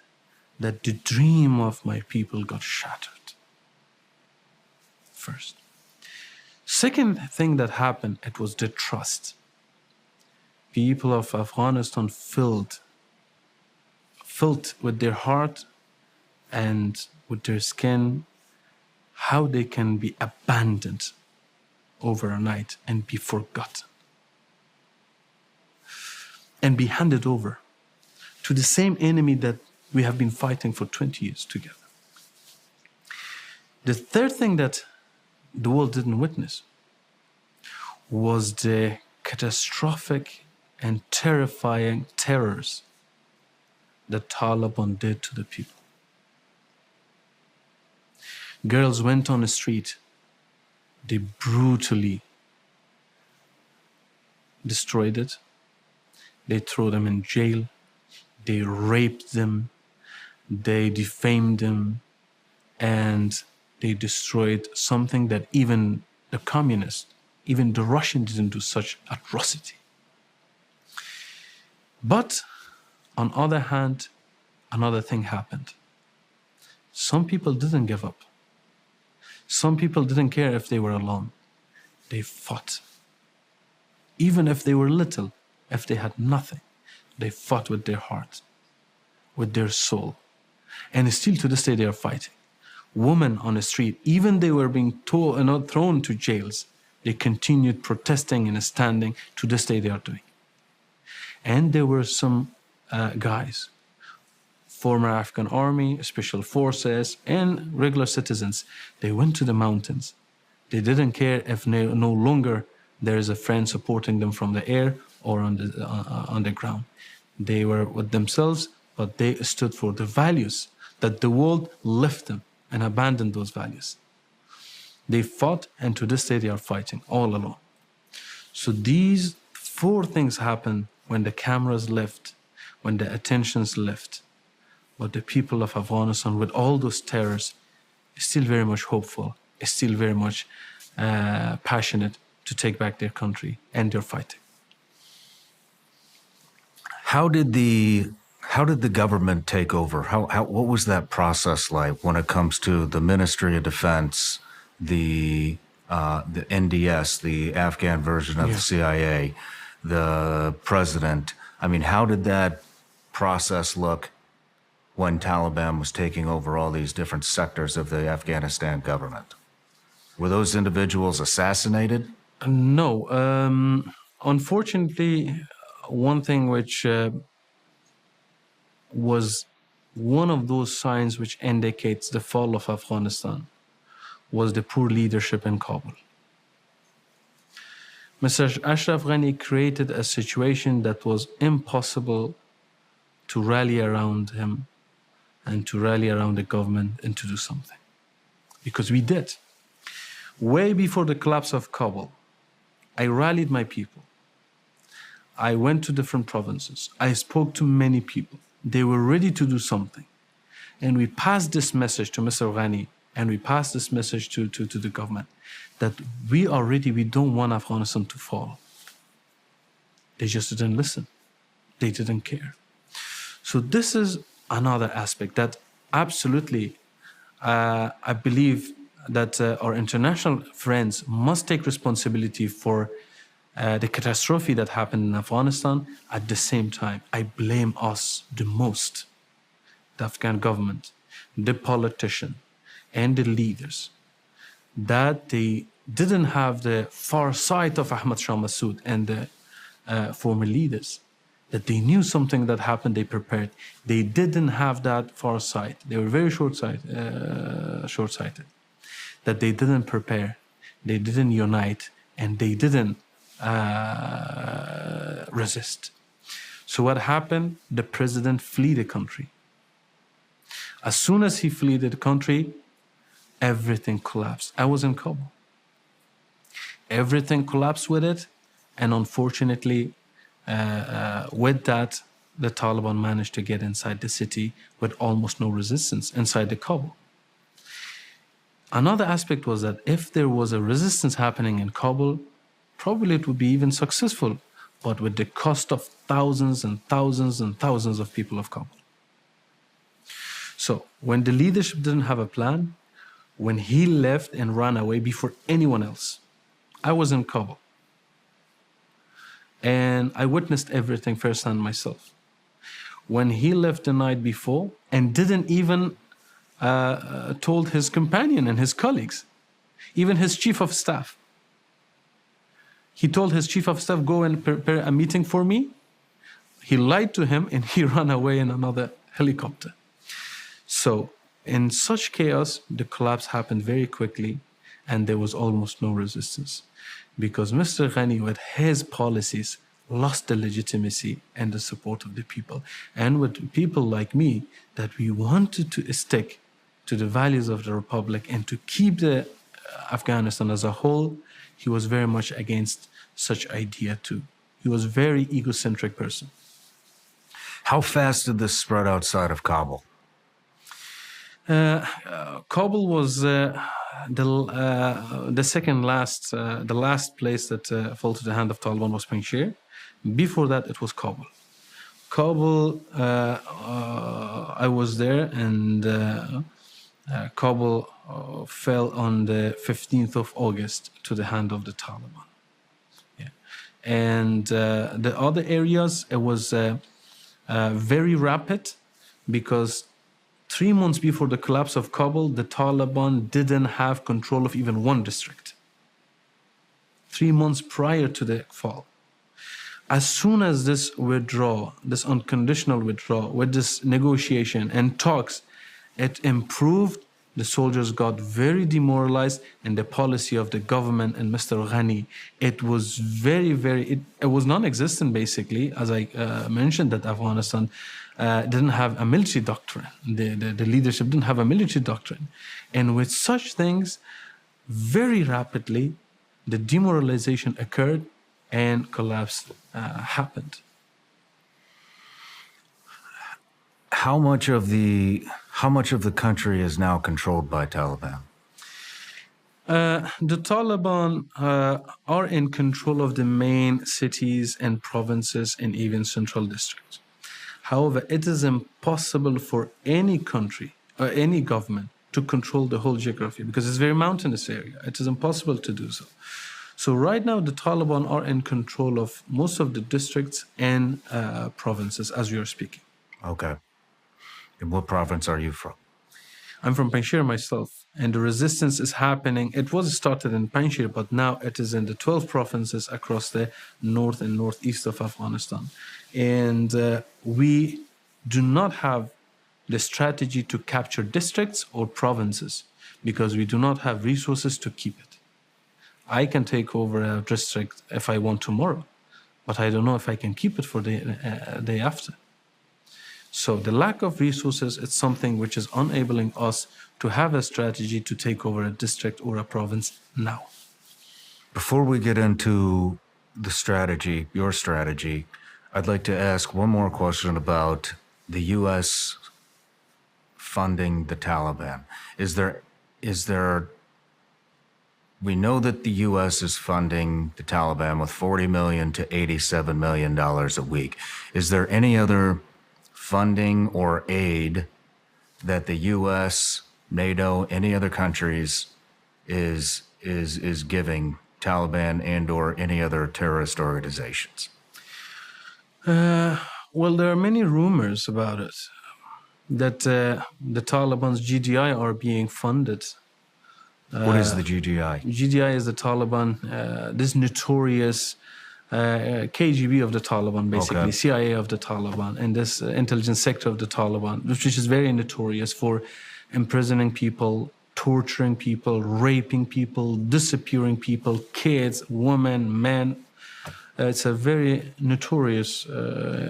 that the dream of my people got shattered. First. Second thing that happened, it was the trust. People of Afghanistan filled with their heart and with their skin how they can be abandoned over a night and be forgotten and be handed over to the same enemy that we have been fighting for 20 years together. The third thing that the world didn't witness was the catastrophic and terrifying terrors that Taliban did to the people. Girls went on the street, they brutally destroyed it, they threw them in jail, they raped them, they defamed them, and they destroyed something that even the communists, even the Russians didn't do such atrocity. But on the other hand, another thing happened. Some people didn't give up. Some people didn't care if they were alone. They fought. Even if they were little, if they had nothing, they fought with their heart, with their soul. And still to this day they are fighting. Women on the street, even they were being thrown to jails, they continued protesting and standing. To this day they are doing. And there were some guys, former Afghan army, special forces, and regular citizens. They went to the mountains. They didn't care if no longer there is a friend supporting them from the air or on the ground. They were with themselves, but they stood for the values that the world left them and abandoned those values. They fought, and to this day they are fighting all alone. So these 4 things happened when the cameras left, when the attentions left. But the people of Afghanistan, with all those terrors, is still very much hopeful, is still very much passionate to take back their country, and they're fighting. How did the government take over? What was that process like when it comes to the Ministry of Defense, the NDS, the Afghan version of the CIA, the president? I mean, how did that process look when Taliban was taking over all these different sectors of the Afghanistan government? Were those individuals assassinated? No. Unfortunately, one thing which was one of those signs which indicates the fall of Afghanistan was the poor leadership in Kabul. Mr. Ashraf Ghani created a situation that was impossible to rally around him and to rally around the government and to do something. Because we did. Way before the collapse of Kabul, I rallied my people. I went to different provinces. I spoke to many people. They were ready to do something. And we passed this message to Mr. Ghani, and we passed this message to the government that we are ready, we don't want Afghanistan to fall. They just didn't listen. They didn't care. So this is another aspect that absolutely, I believe that our international friends must take responsibility for the catastrophe that happened in Afghanistan. At the same time, I blame us the most, the Afghan government, the politicians, and the leaders, that they didn't have the foresight of Ahmad Shah Massoud and the former leaders, that they knew something that happened, they prepared. They didn't have that foresight. They were very short-sighted, that they didn't prepare, they didn't unite, and they didn't resist. So what happened? The president fled the country. As soon as he fled the country, everything collapsed. I was in Kabul. Everything collapsed with it, and unfortunately, with that, the Taliban managed to get inside the city with almost no resistance inside the Kabul. Another aspect was that if there was a resistance happening in Kabul, probably it would be even successful, but with the cost of thousands and thousands and thousands of people of Kabul. So when the leadership didn't have a plan, when he left and ran away before anyone else, I was in Kabul. And I witnessed everything firsthand myself. When he left the night before and didn't even told his companion and his colleagues, even his chief of staff. He told his chief of staff, go and prepare a meeting for me. He lied to him and he ran away in another helicopter. So in such chaos, the collapse happened very quickly and there was almost no resistance because Mr. Ghani, with his policies, lost the legitimacy and the support of the people. And with people like me, that we wanted to stick to the values of the Republic and to keep the Afghanistan as a whole, he was very much against such idea too. He was a very egocentric person. How fast did this spread outside of Kabul? Kabul was the last place that fell to the hand of Taliban was Panjshir. Before that, it was Kabul. Kabul, I was there, and Kabul fell on the 15th of August to the hand of the Taliban. Yeah. And the other areas, it was very rapid because 3 months before the collapse of Kabul, the Taliban didn't have control of even one district. 3 months prior to the fall. As soon as this withdrawal, this unconditional withdrawal, with this negotiation and talks, it improved, the soldiers got very demoralized, and the policy of the government and Mr. Ghani, it was it was non-existent basically. As I mentioned, that Afghanistan didn't have a military doctrine. The leadership didn't have a military doctrine. And with such things, very rapidly, the demoralization occurred and collapse happened. How much of the country is now controlled by Taliban? The Taliban are in control of the main cities and provinces and even central districts. However, it is impossible for any country or any government to control the whole geography because it's a very mountainous area. It is impossible to do so. So right now, the Taliban are in control of most of the districts and provinces as we are speaking. Okay. And what province are you from? I'm from Panjshir myself, and the resistance is happening. It was started in Panjshir, but now it is in the 12 provinces across the north and northeast of Afghanistan. And we do not have the strategy to capture districts or provinces because we do not have resources to keep it. I can take over a district if I want tomorrow, but I don't know if I can keep it for the day after. So the lack of resources is something which is enabling us to have a strategy to take over a district or a province now. Before we get into the strategy, your strategy, I'd like to ask one more question about the U.S. funding the Taliban. Is there, we know that the U.S. is funding the Taliban with $40 million to $87 million a week. Is there any other funding or aid that the U.S., NATO, any other countries is giving Taliban and or any other terrorist organizations? Well, there are many rumors about it, that the Taliban's GDI are being funded. What is the GDI? GDI is the Taliban, this notorious KGB of the Taliban, basically, Okay. CIA of the Taliban, and this intelligence sector of the Taliban, which is very notorious for imprisoning people, torturing people, raping people, disappearing people, kids, women, men. It's a very notorious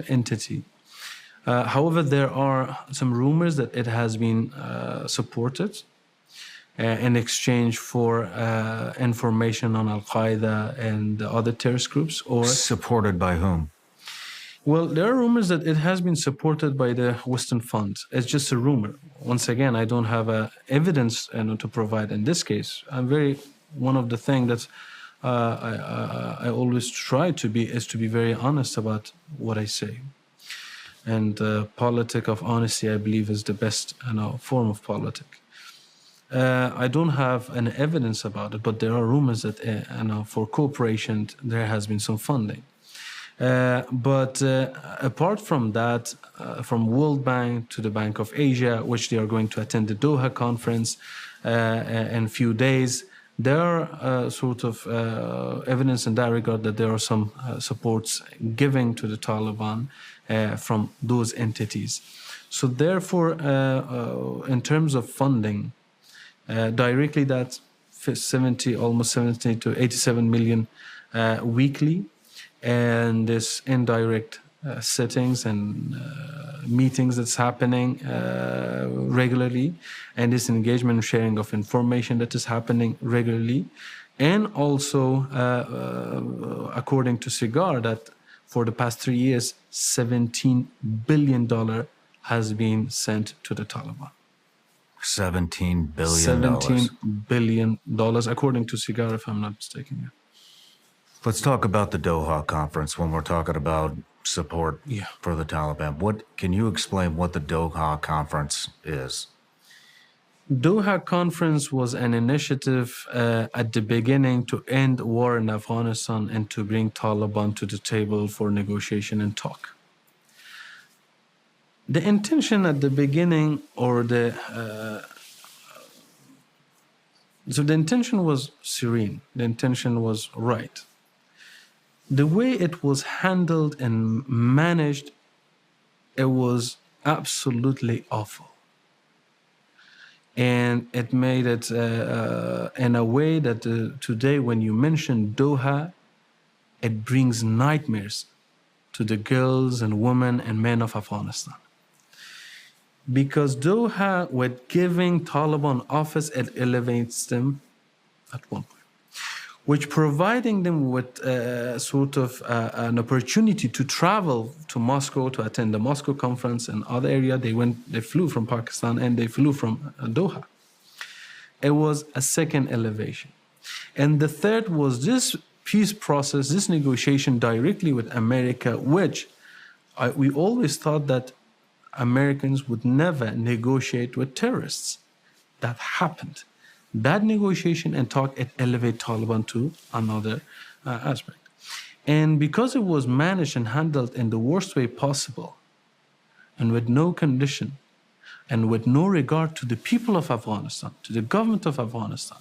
entity. However, there are some rumors that it has been supported in exchange for information on Al-Qaeda and the other terrorist groups. Or Supported by whom? well, there are rumors that it has been supported by the Western Fund. It's just a rumor. Once again, I don't have evidence to provide in this case. One of the things that I always try to be is to be very honest about what I say. And politic of honesty, I believe, is the best form of politic. I don't have any evidence about it, but there are rumors that for cooperation there has been some funding. But apart from that, from World Bank to the Bank of Asia, which they are going to attend the Doha conference in a few days, there are sort of evidence in that regard that there are some supports giving to the Taliban from those entities. So therefore, in terms of funding, directly that's almost 70 to 87 million weekly. And this indirect settings and meetings that's happening regularly, and this engagement and sharing of information that is happening regularly. And also, according to SIGAR, that for the past 3 years, $17 billion has been sent to the Taliban. $17 billion. $17 billion, according to SIGAR, if I'm not mistaken. Let's talk about the Doha conference when we're talking about support for the Taliban. Can you explain what the Doha conference is? Doha conference was an initiative at the beginning to end war in Afghanistan and to bring Taliban to the table for negotiation and talk. The intention at the beginning, so the intention was serene. The intention was right. The way it was handled and managed, it was absolutely awful. And it made it in a way that today when you mention Doha, it brings nightmares to the girls and women and men of Afghanistan. Because Doha, with giving Taliban office, it elevates them at one point, which providing them with sort of an opportunity to travel to Moscow to attend the Moscow conference and other area. They flew from Pakistan and they flew from Doha. It was a second elevation. And the third was this peace process, this negotiation directly with America, which we always thought that Americans would never negotiate with terrorists. That happened. That negotiation and talk, it elevated Taliban to another aspect. And because it was managed and handled in the worst way possible, and with no condition, and with no regard to the people of Afghanistan, to the government of Afghanistan,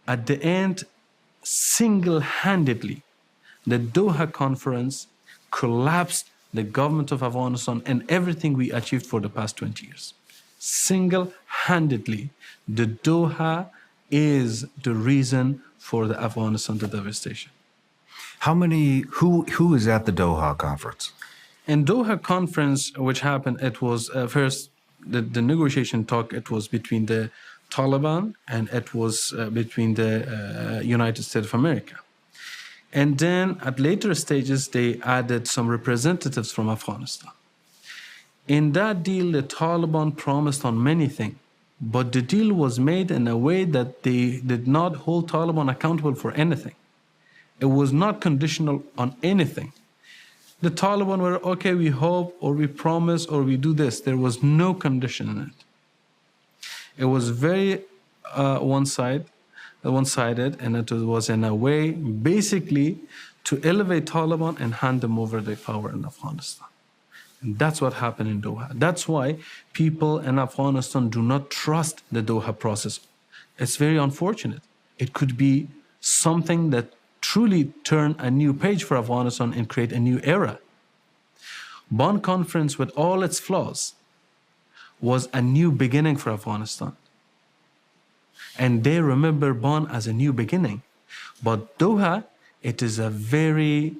at the end, single-handedly, the Doha conference collapsed the government of Afghanistan and everything we achieved for the past 20 years. Single-handedly, the Doha is the reason for the Afghanistan devastation. Who is at the Doha conference? In Doha conference, which happened, it was first the negotiation talk. It was between the Taliban, and it was between the United States of America. And then at later stages, they added some representatives from Afghanistan. In that deal, the Taliban promised on many things, but the deal was made in a way that they did not hold Taliban accountable for anything. It was not conditional on anything. The Taliban were, okay, we hope, or we promise, or we do this. There was no condition in it. It was very one-sided, and it was in a way basically to elevate Taliban and hand them over the power in Afghanistan. And that's what happened in Doha. That's why people in Afghanistan do not trust the Doha process. It's very unfortunate. It could be something that truly turn a new page for Afghanistan and create a new era. Bonn Conference, with all its flaws, was a new beginning for Afghanistan. And they remember Bonn as a new beginning. But Doha, it is a very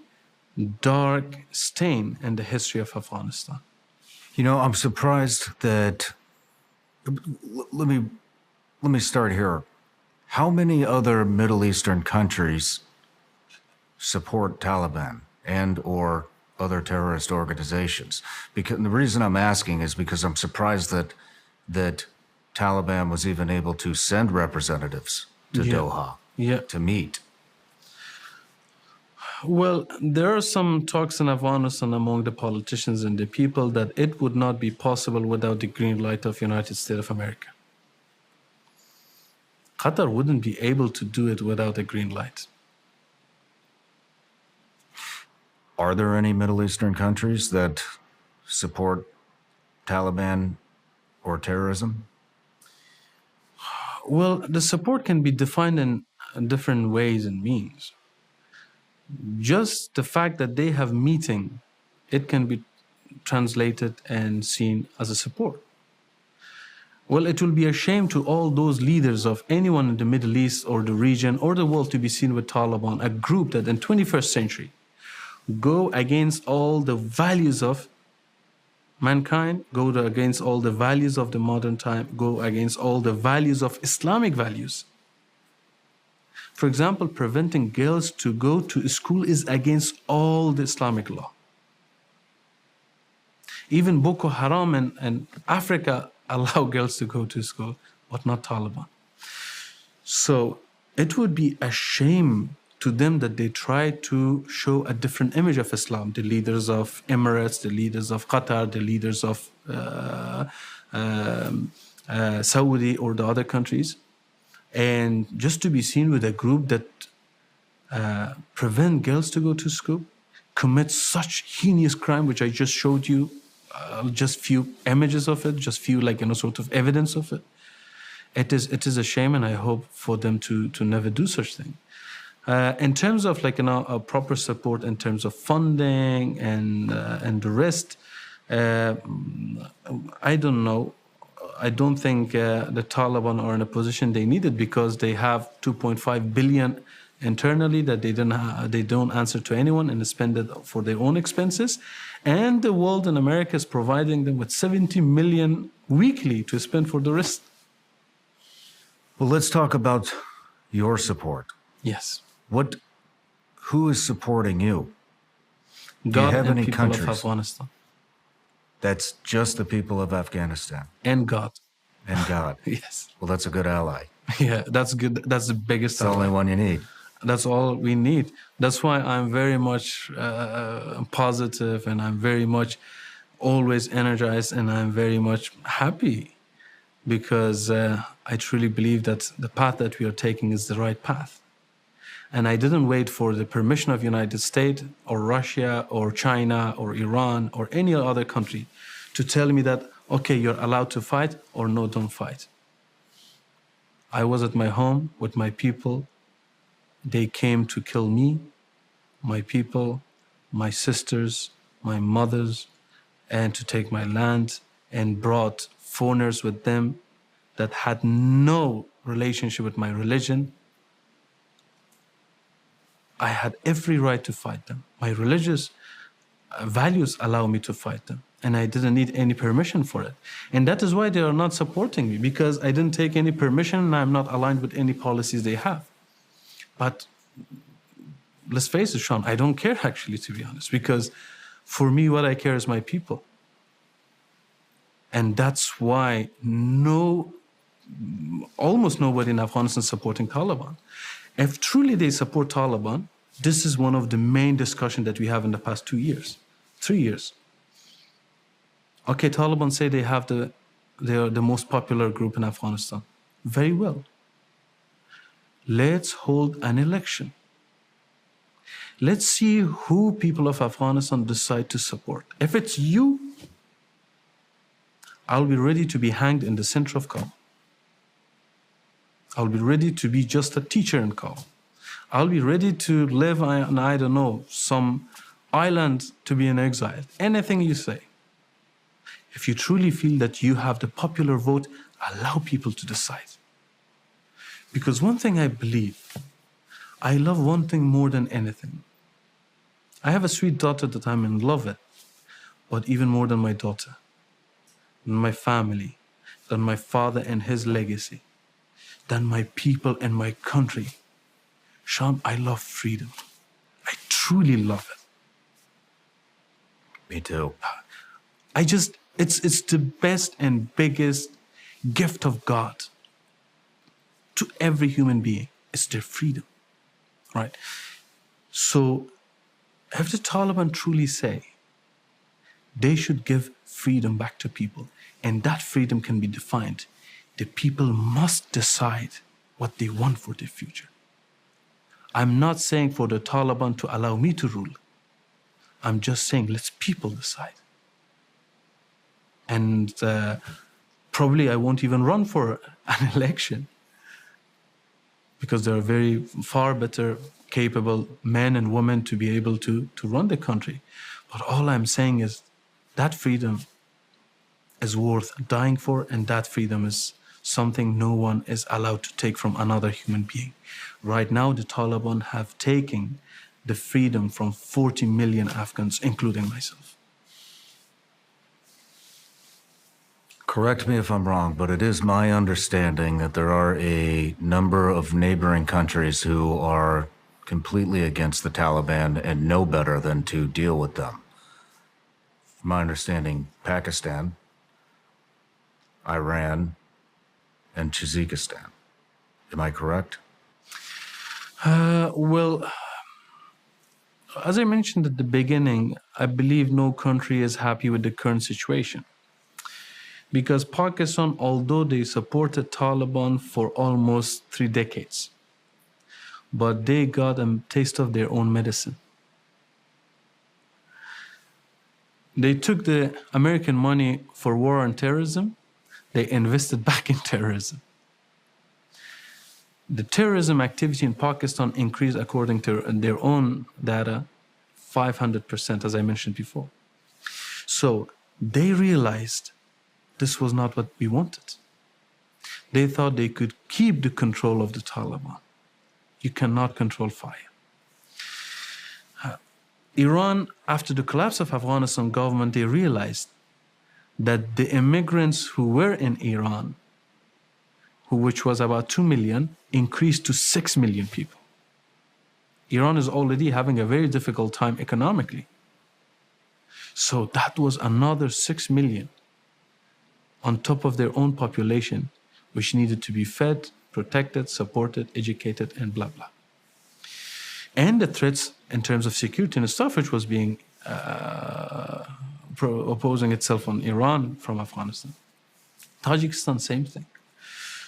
dark stain in the history of Afghanistan. You know, I'm surprised that, let me start here. How many other Middle Eastern countries support Taliban and or other terrorist organizations? Because the reason I'm asking is because I'm surprised that Taliban was even able to send representatives to Doha to meet. Well, there are some talks in Afghanistan among the politicians and the people that it would not be possible without the green light of United States of America. Qatar wouldn't be able to do it without a green light. Are there any Middle Eastern countries that support Taliban or terrorism? Well, the support can be defined in different ways and means. Just the fact that they have meeting, it can be translated and seen as a support. Well, it will be a shame to all those leaders of anyone in the Middle East or the region or the world to be seen with Taliban, a group that in 21st century go against all the values of mankind, go against all the values of the modern time, go against all the values of Islamic values. For example, preventing girls to go to school is against all the Islamic law. Even Boko Haram and Africa allow girls to go to school, but not Taliban. So it would be a shame to them that they try to show a different image of Islam. The leaders of Emirates, the leaders of Qatar, the leaders of Saudi or the other countries. And just to be seen with a group that prevent girls to go to school, commit such heinous crime, which I just showed you, just few images of it, just few sort of evidence of it. It is a shame, and I hope for them to never do such thing. In terms of a proper support in terms of funding and the rest, I don't know. I don't think the Taliban are in a position they need it because they have 2.5 billion internally that they don't answer to anyone and spend it for their own expenses. And the world and America is providing them with 70 million weekly to spend for the rest. Well, let's talk about your support. Yes. Who is supporting you? Do you have and any people countries? of Afghanistan. That's just the people of Afghanistan. And God. And God. Yes. Well, that's a good ally. Yeah, that's good. That's the biggest It's the only one you need. That's all we need. That's why I'm very much positive, and I'm very much always energized, and I'm very much happy because I truly believe that the path that we are taking is the right path. And I didn't wait for the permission of United States or Russia or China or Iran or any other country to tell me that, okay, you're allowed to fight, or no, don't fight. I was at my home with my people. They came to kill me, my people, my sisters, my mothers, and to take my land, and brought foreigners with them that had no relationship with my religion. I had every right to fight them. My religious values allow me to fight them. and I didn't need any permission for it. And that is why they are not supporting me, because I didn't take any permission and I'm not aligned with any policies they have. But let's face it, Sean, I don't care actually, to be honest, because for me, what I care is my people. And that's why almost nobody in Afghanistan is supporting Taliban. If truly they support Taliban, this is one of the main discussions that we have in the past 2 years, 3 years. Okay, Taliban say they are the most popular group in Afghanistan. Very well. Let's hold an election. Let's see who people of Afghanistan decide to support. If it's you, I'll be ready to be hanged in the center of Kabul. I'll be ready to be just a teacher in Kabul. I'll be ready to live on, I don't know, some island to be in exile. Anything you say. If you truly feel that you have the popular vote, allow people to decide. Because one thing I believe, I love one thing more than anything. I have a sweet daughter that I'm in love with, but even more than my daughter, than my family, than my father and his legacy, than my people and my country. Sean, I love freedom. I truly love it. Me too. It's the best and biggest gift of God to every human being. It's their freedom, right? So if the Taliban truly say they should give freedom back to people, and that freedom can be defined, the people must decide what they want for their future. I'm not saying for the Taliban to allow me to rule. I'm just saying let's people decide. And probably I won't even run for an election, because there are very far better capable men and women to be able to run the country. But all I'm saying is that freedom is worth dying for, and that freedom is something no one is allowed to take from another human being. Right now, the Taliban have taken the freedom from 40 million Afghans, including myself. Correct me if I'm wrong, but it is my understanding that there are a number of neighboring countries who are completely against the Taliban and know better than to deal with them. From my understanding, Pakistan, Iran, and Tajikistan. Am I correct? Well, as I mentioned at the beginning, I believe no country is happy with the current situation. Because Pakistan, although they supported Taliban for almost 3 decades, but they got a taste of their own medicine. They took the American money for war on terrorism, they invested back in terrorism. The terrorism activity in Pakistan increased, according to their own data, 500%, as I mentioned before. So they realized this was not what we wanted. They thought they could keep the control of the Taliban. You cannot control fire. Iran, after the collapse of Afghanistan government, they realized that the immigrants who were in Iran, which was about 2 million, increased to 6 million people. Iran is already having a very difficult time economically. So that was another 6 million on top of their own population, which needed to be fed, protected, supported, educated, and blah, blah. And the threats in terms of security and stuff, which was being opposing itself on Iran from Afghanistan. Tajikistan, same thing.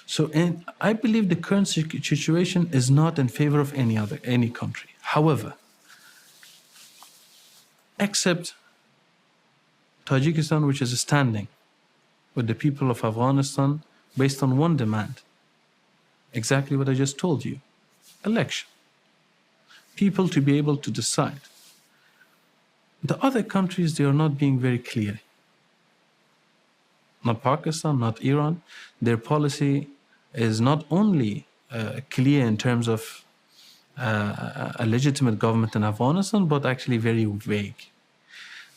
So, and I believe the current situation is not in favor of any country. However, except Tajikistan, which is standing with the people of Afghanistan based on one demand. Exactly what I just told you. Election. People to be able to decide. The other countries, they are not being very clear. Not Pakistan, not Iran. Their policy is not only clear in terms of a legitimate government in Afghanistan, but actually very vague.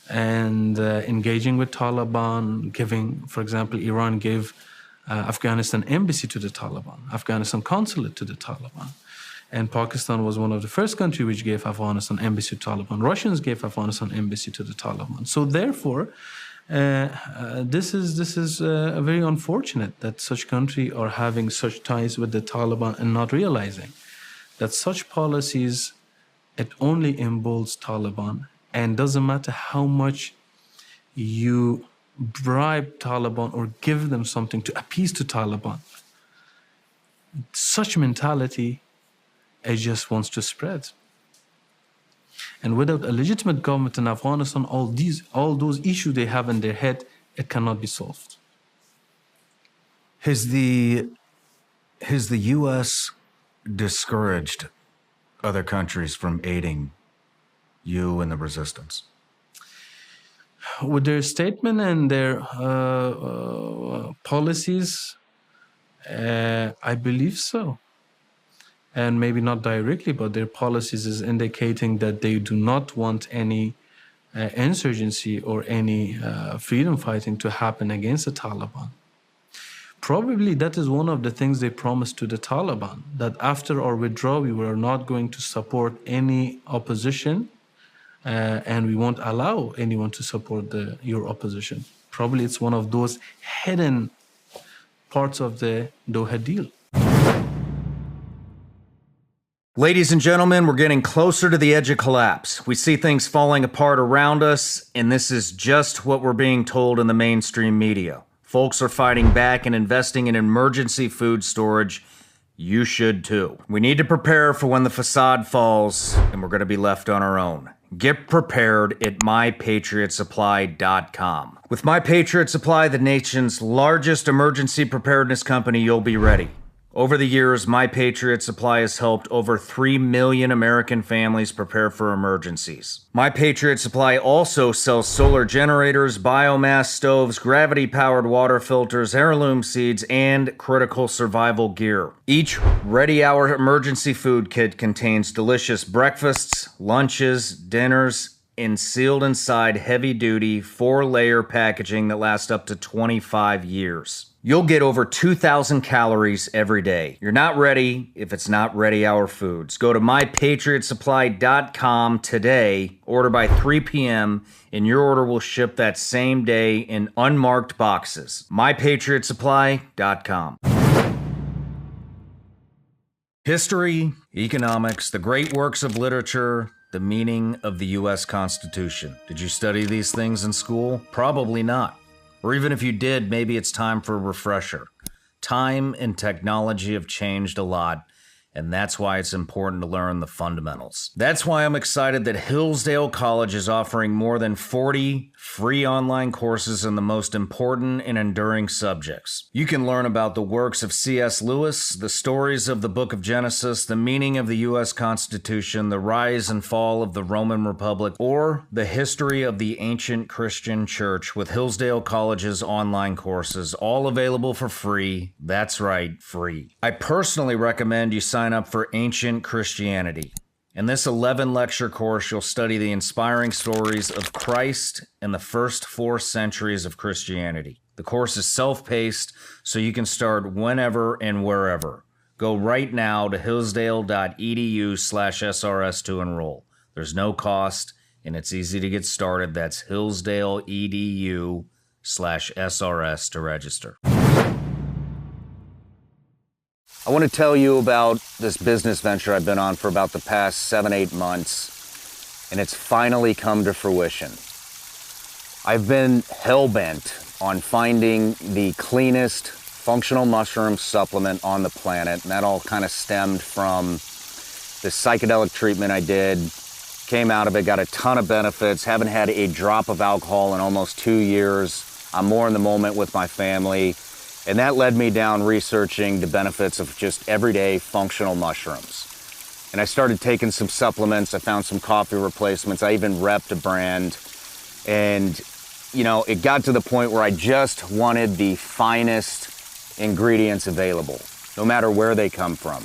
and engaging with Taliban, giving, for example, Iran gave Afghanistan embassy to the Taliban, Afghanistan consulate to the Taliban. And Pakistan was one of the first countries which gave Afghanistan embassy to Taliban. Russians gave Afghanistan embassy to the Taliban. So therefore, this is very unfortunate that such countries are having such ties with the Taliban and not realizing that such policies, it only emboldens Taliban, and doesn't matter how much you bribe Taliban or give them something to appease to Taliban. Such mentality, it just wants to spread. And without a legitimate government in Afghanistan, all those issues they have in their head, it cannot be solved. Has the U.S. discouraged other countries from aiding you in the resistance? With their statement and their policies, I believe so. And maybe not directly, but their policies is indicating that they do not want any insurgency or any freedom fighting to happen against the Taliban. Probably that is one of the things they promised to the Taliban, that after our withdrawal, we were not going to support any opposition, and we won't allow anyone to support your opposition. Probably it's one of those hidden parts of the Doha deal. Ladies and gentlemen, we're getting closer to the edge of collapse. We see things falling apart around us, and this is just what we're being told in the mainstream media. Folks are fighting back and investing in emergency food storage. You should too. We need to prepare for when the facade falls, and we're going to be left on our own. Get prepared at mypatriotsupply.com. With My Patriot Supply, the nation's largest emergency preparedness company, you'll be ready. Over the years, My Patriot Supply has helped over 3 million American families prepare for emergencies. My Patriot Supply also sells solar generators, biomass stoves, gravity-powered water filters, heirloom seeds, and critical survival gear. Each Ready Hour emergency food kit contains delicious breakfasts, lunches, dinners, and sealed inside heavy-duty 4-layer packaging that lasts up to 25 years. You'll get over 2,000 calories every day. You're not ready if it's not Ready Hour Foods. Go to mypatriotsupply.com today, order by 3 p.m., and your order will ship that same day in unmarked boxes. mypatriotsupply.com. History, economics, the great works of literature, the meaning of the U.S. Constitution. Did you study these things in school? Probably not. Or even if you did, maybe it's time for a refresher. Time and technology have changed a lot, and that's why it's important to learn the fundamentals. That's why I'm excited that Hillsdale College is offering more than 40 free online courses in the most important and enduring subjects. You can learn about the works of C.S. Lewis, the stories of the Book of Genesis, the meaning of the U.S. Constitution, the rise and fall of the Roman Republic, or the history of the ancient Christian church with Hillsdale College's online courses, all available for free. That's right, free. I personally recommend you sign up for Ancient Christianity. In this 11-lecture course, you'll study the inspiring stories of Christ and the first 4 centuries of Christianity. The course is self-paced, so you can start whenever and wherever. Go right now to hillsdale.edu/SRS to enroll. There's no cost, and it's easy to get started. That's hillsdale.edu/SRS to register. I want to tell you about this business venture I've been on for about the past 7-8 months, and it's finally come to fruition. I've been hell-bent on finding the cleanest functional mushroom supplement on the planet, and that all kind of stemmed from the psychedelic treatment I did. Came out of it, got a ton of benefits, haven't had a drop of alcohol in almost 2 years. I'm more in the moment with my family. And that led me down researching the benefits of just everyday functional mushrooms. And I started taking some supplements. I found some coffee replacements. I even repped a brand. And, you know, it got to the point where I just wanted the finest ingredients available, no matter where they come from.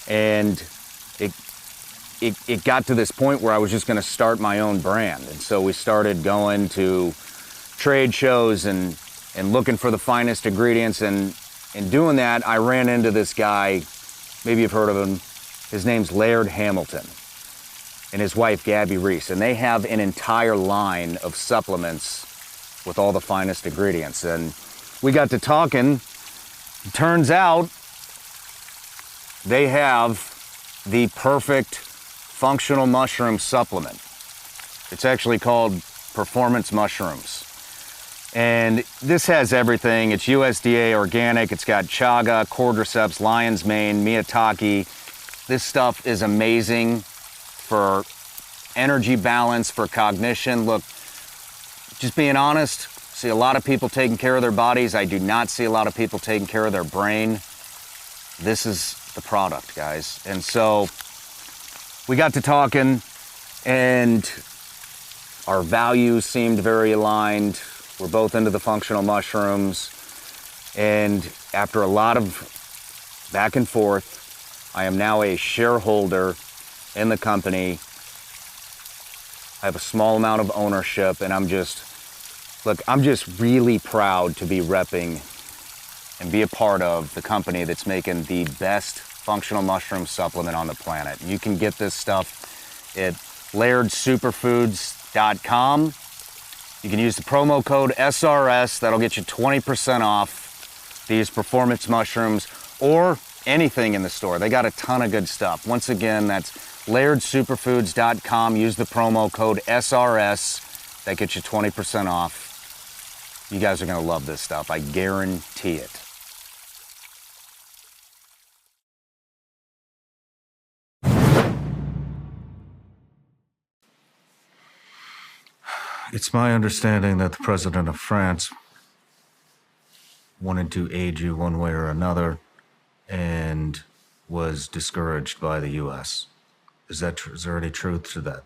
And it got to this point where I was just going to start my own brand. And so we started going to trade shows and looking for the finest ingredients. And in doing that, I ran into this guy, maybe you've heard of him. His name's Laird Hamilton and his wife, Gabby Reese. And they have an entire line of supplements with all the finest ingredients. And we got to talking. Turns out they have the perfect functional mushroom supplement. It's actually called Performance Mushrooms. And this has everything. It's USDA organic. It's got chaga, cordyceps, lion's mane, maitake. This stuff is amazing for energy balance, for cognition. Look, just being honest, see a lot of people taking care of their bodies. I do not see a lot of people taking care of their brain. This is the product, guys. And so we got to talking, and our values seemed very aligned. We're both into the functional mushrooms. And after a lot of back and forth, I am now a shareholder in the company. I have a small amount of ownership, and I'm just really proud to be repping and be a part of the company that's making the best functional mushroom supplement on the planet. You can get this stuff at lairdsuperfoods.com. You can use the promo code SRS. That'll get you 20% off these performance mushrooms or anything in the store. They got a ton of good stuff. Once again, that's lairdsuperfoods.com. Use the promo code SRS. That gets you 20% off. You guys are going to love this stuff. I guarantee it. It's my understanding that the president of France wanted to aid you one way or another and was discouraged by the U.S. Is there any truth to that?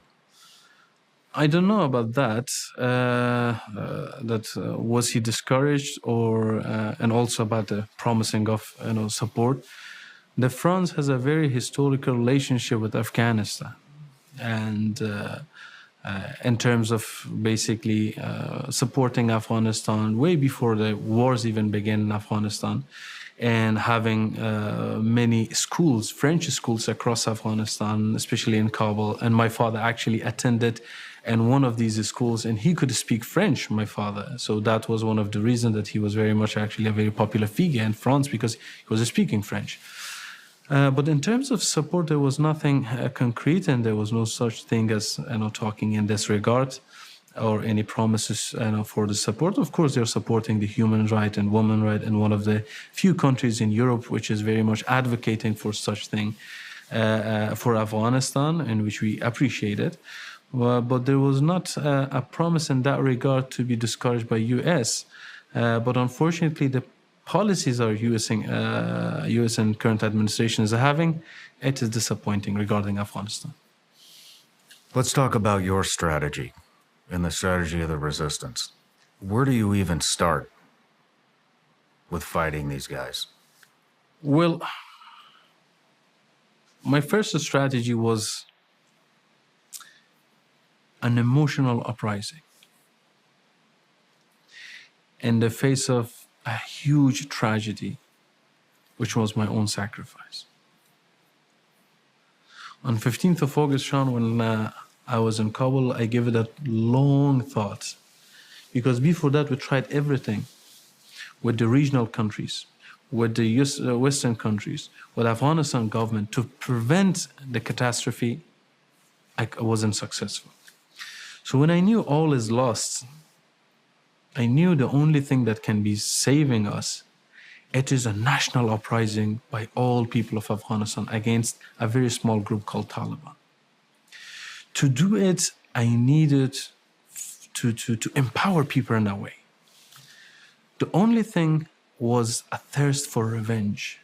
I don't know about that. Was he discouraged, or and also about the promising of support? The France has a very historical relationship with Afghanistan, and in terms of basically supporting Afghanistan way before the wars even began in Afghanistan, and having many schools, French schools across Afghanistan, especially in Kabul. And my father actually attended in one of these schools, and he could speak French, my father. So that was one of the reasons that he was very much actually a very popular figure in France, because he was speaking French. But in terms of support, there was nothing concrete, and there was no such thing as talking in this regard, or any promises for the support. Of course, they're supporting the human right and woman right, and one of the few countries in Europe which is very much advocating for such thing for Afghanistan, and which we appreciate it. But there was not a promise in that regard to be discouraged by U.S. But unfortunately, the policies our U.S. and current administrations are having, it is disappointing regarding Afghanistan. Let's talk about your strategy and the strategy of the resistance. Where do you even start with fighting these guys? Well, my first strategy was an emotional uprising in the face of a huge tragedy, which was my own sacrifice. On 15th of August, Sean, when I was in Kabul, I gave it a long thought, because before that we tried everything with the regional countries, with the Western countries, with Afghanistan government to prevent the catastrophe. I wasn't successful. So when I knew all is lost, I knew the only thing that can be saving us, it is a national uprising by all people of Afghanistan against a very small group called Taliban. To do it, I needed to empower people in that way. The only thing was a thirst for revenge.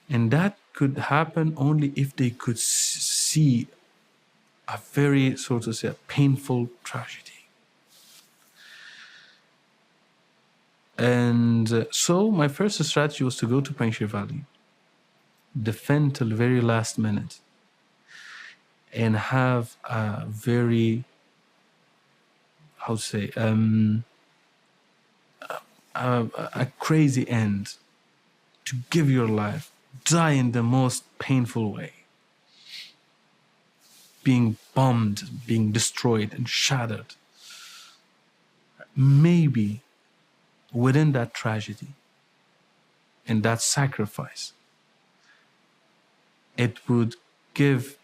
And that could happen only if they could see a very, so to say, painful tragedy. And so my first strategy was to go to Panjshir Valley, defend till the very last minute. and have a very, how to say, a crazy end, to give your life, die in the most painful way, being bombed, being destroyed and shattered. Maybe within that tragedy and that sacrifice, it would give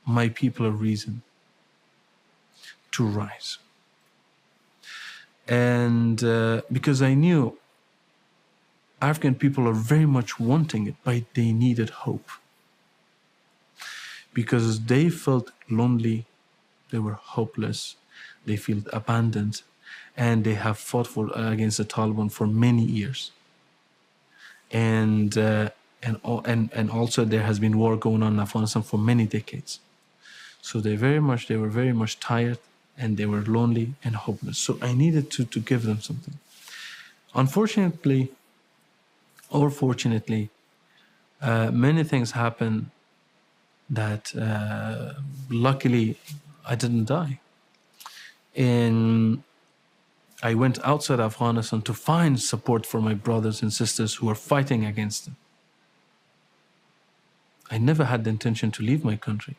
my people a reason to rise. And because I knew Afghan people are very much wanting it, but they needed hope. Because they felt lonely, they were hopeless, they felt abandoned, and they have fought against the Taliban for many years. And also there has been war going on in Afghanistan for many decades. So they were very much tired, and they were lonely and hopeless. So I needed to give them something. Unfortunately, or fortunately, many things happened that luckily I didn't die. And I went outside Afghanistan to find support for my brothers and sisters who were fighting against them. I never had the intention to leave my country.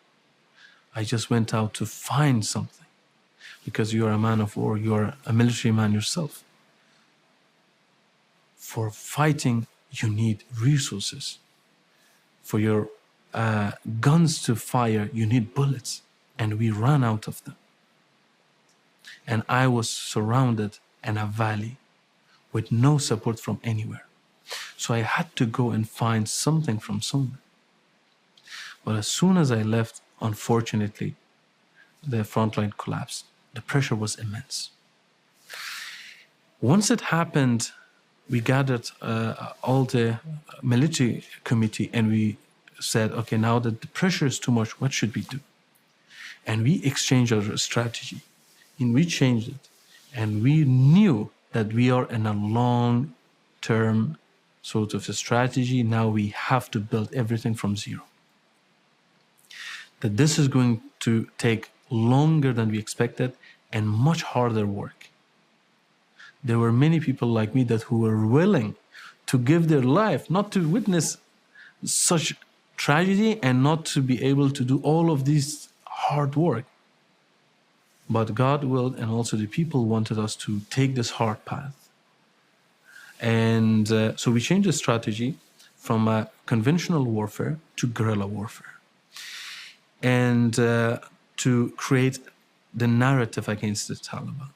I just went out to find something, because you're a man of war, you're a military man yourself. For fighting, you need resources. For your guns to fire, you need bullets, and we ran out of them. And I was surrounded in a valley with no support from anywhere. So I had to go and find something from somewhere. But as soon as I left, unfortunately, the front line collapsed. The pressure was immense. Once it happened, we gathered all the military committee, and we said, okay, now that the pressure is too much, what should we do? And we exchanged our strategy, and we changed it. And we knew that we are in a long-term sort of a strategy. Now we have to build everything from zero. That this is going to take longer than we expected and much harder work. There were many people like me who were willing to give their life, not to witness such tragedy and not to be able to do all of this hard work. But God willed, and also the people wanted us to take this hard path. And so we changed the strategy from conventional warfare to guerrilla warfare. And to create the narrative against the Taliban,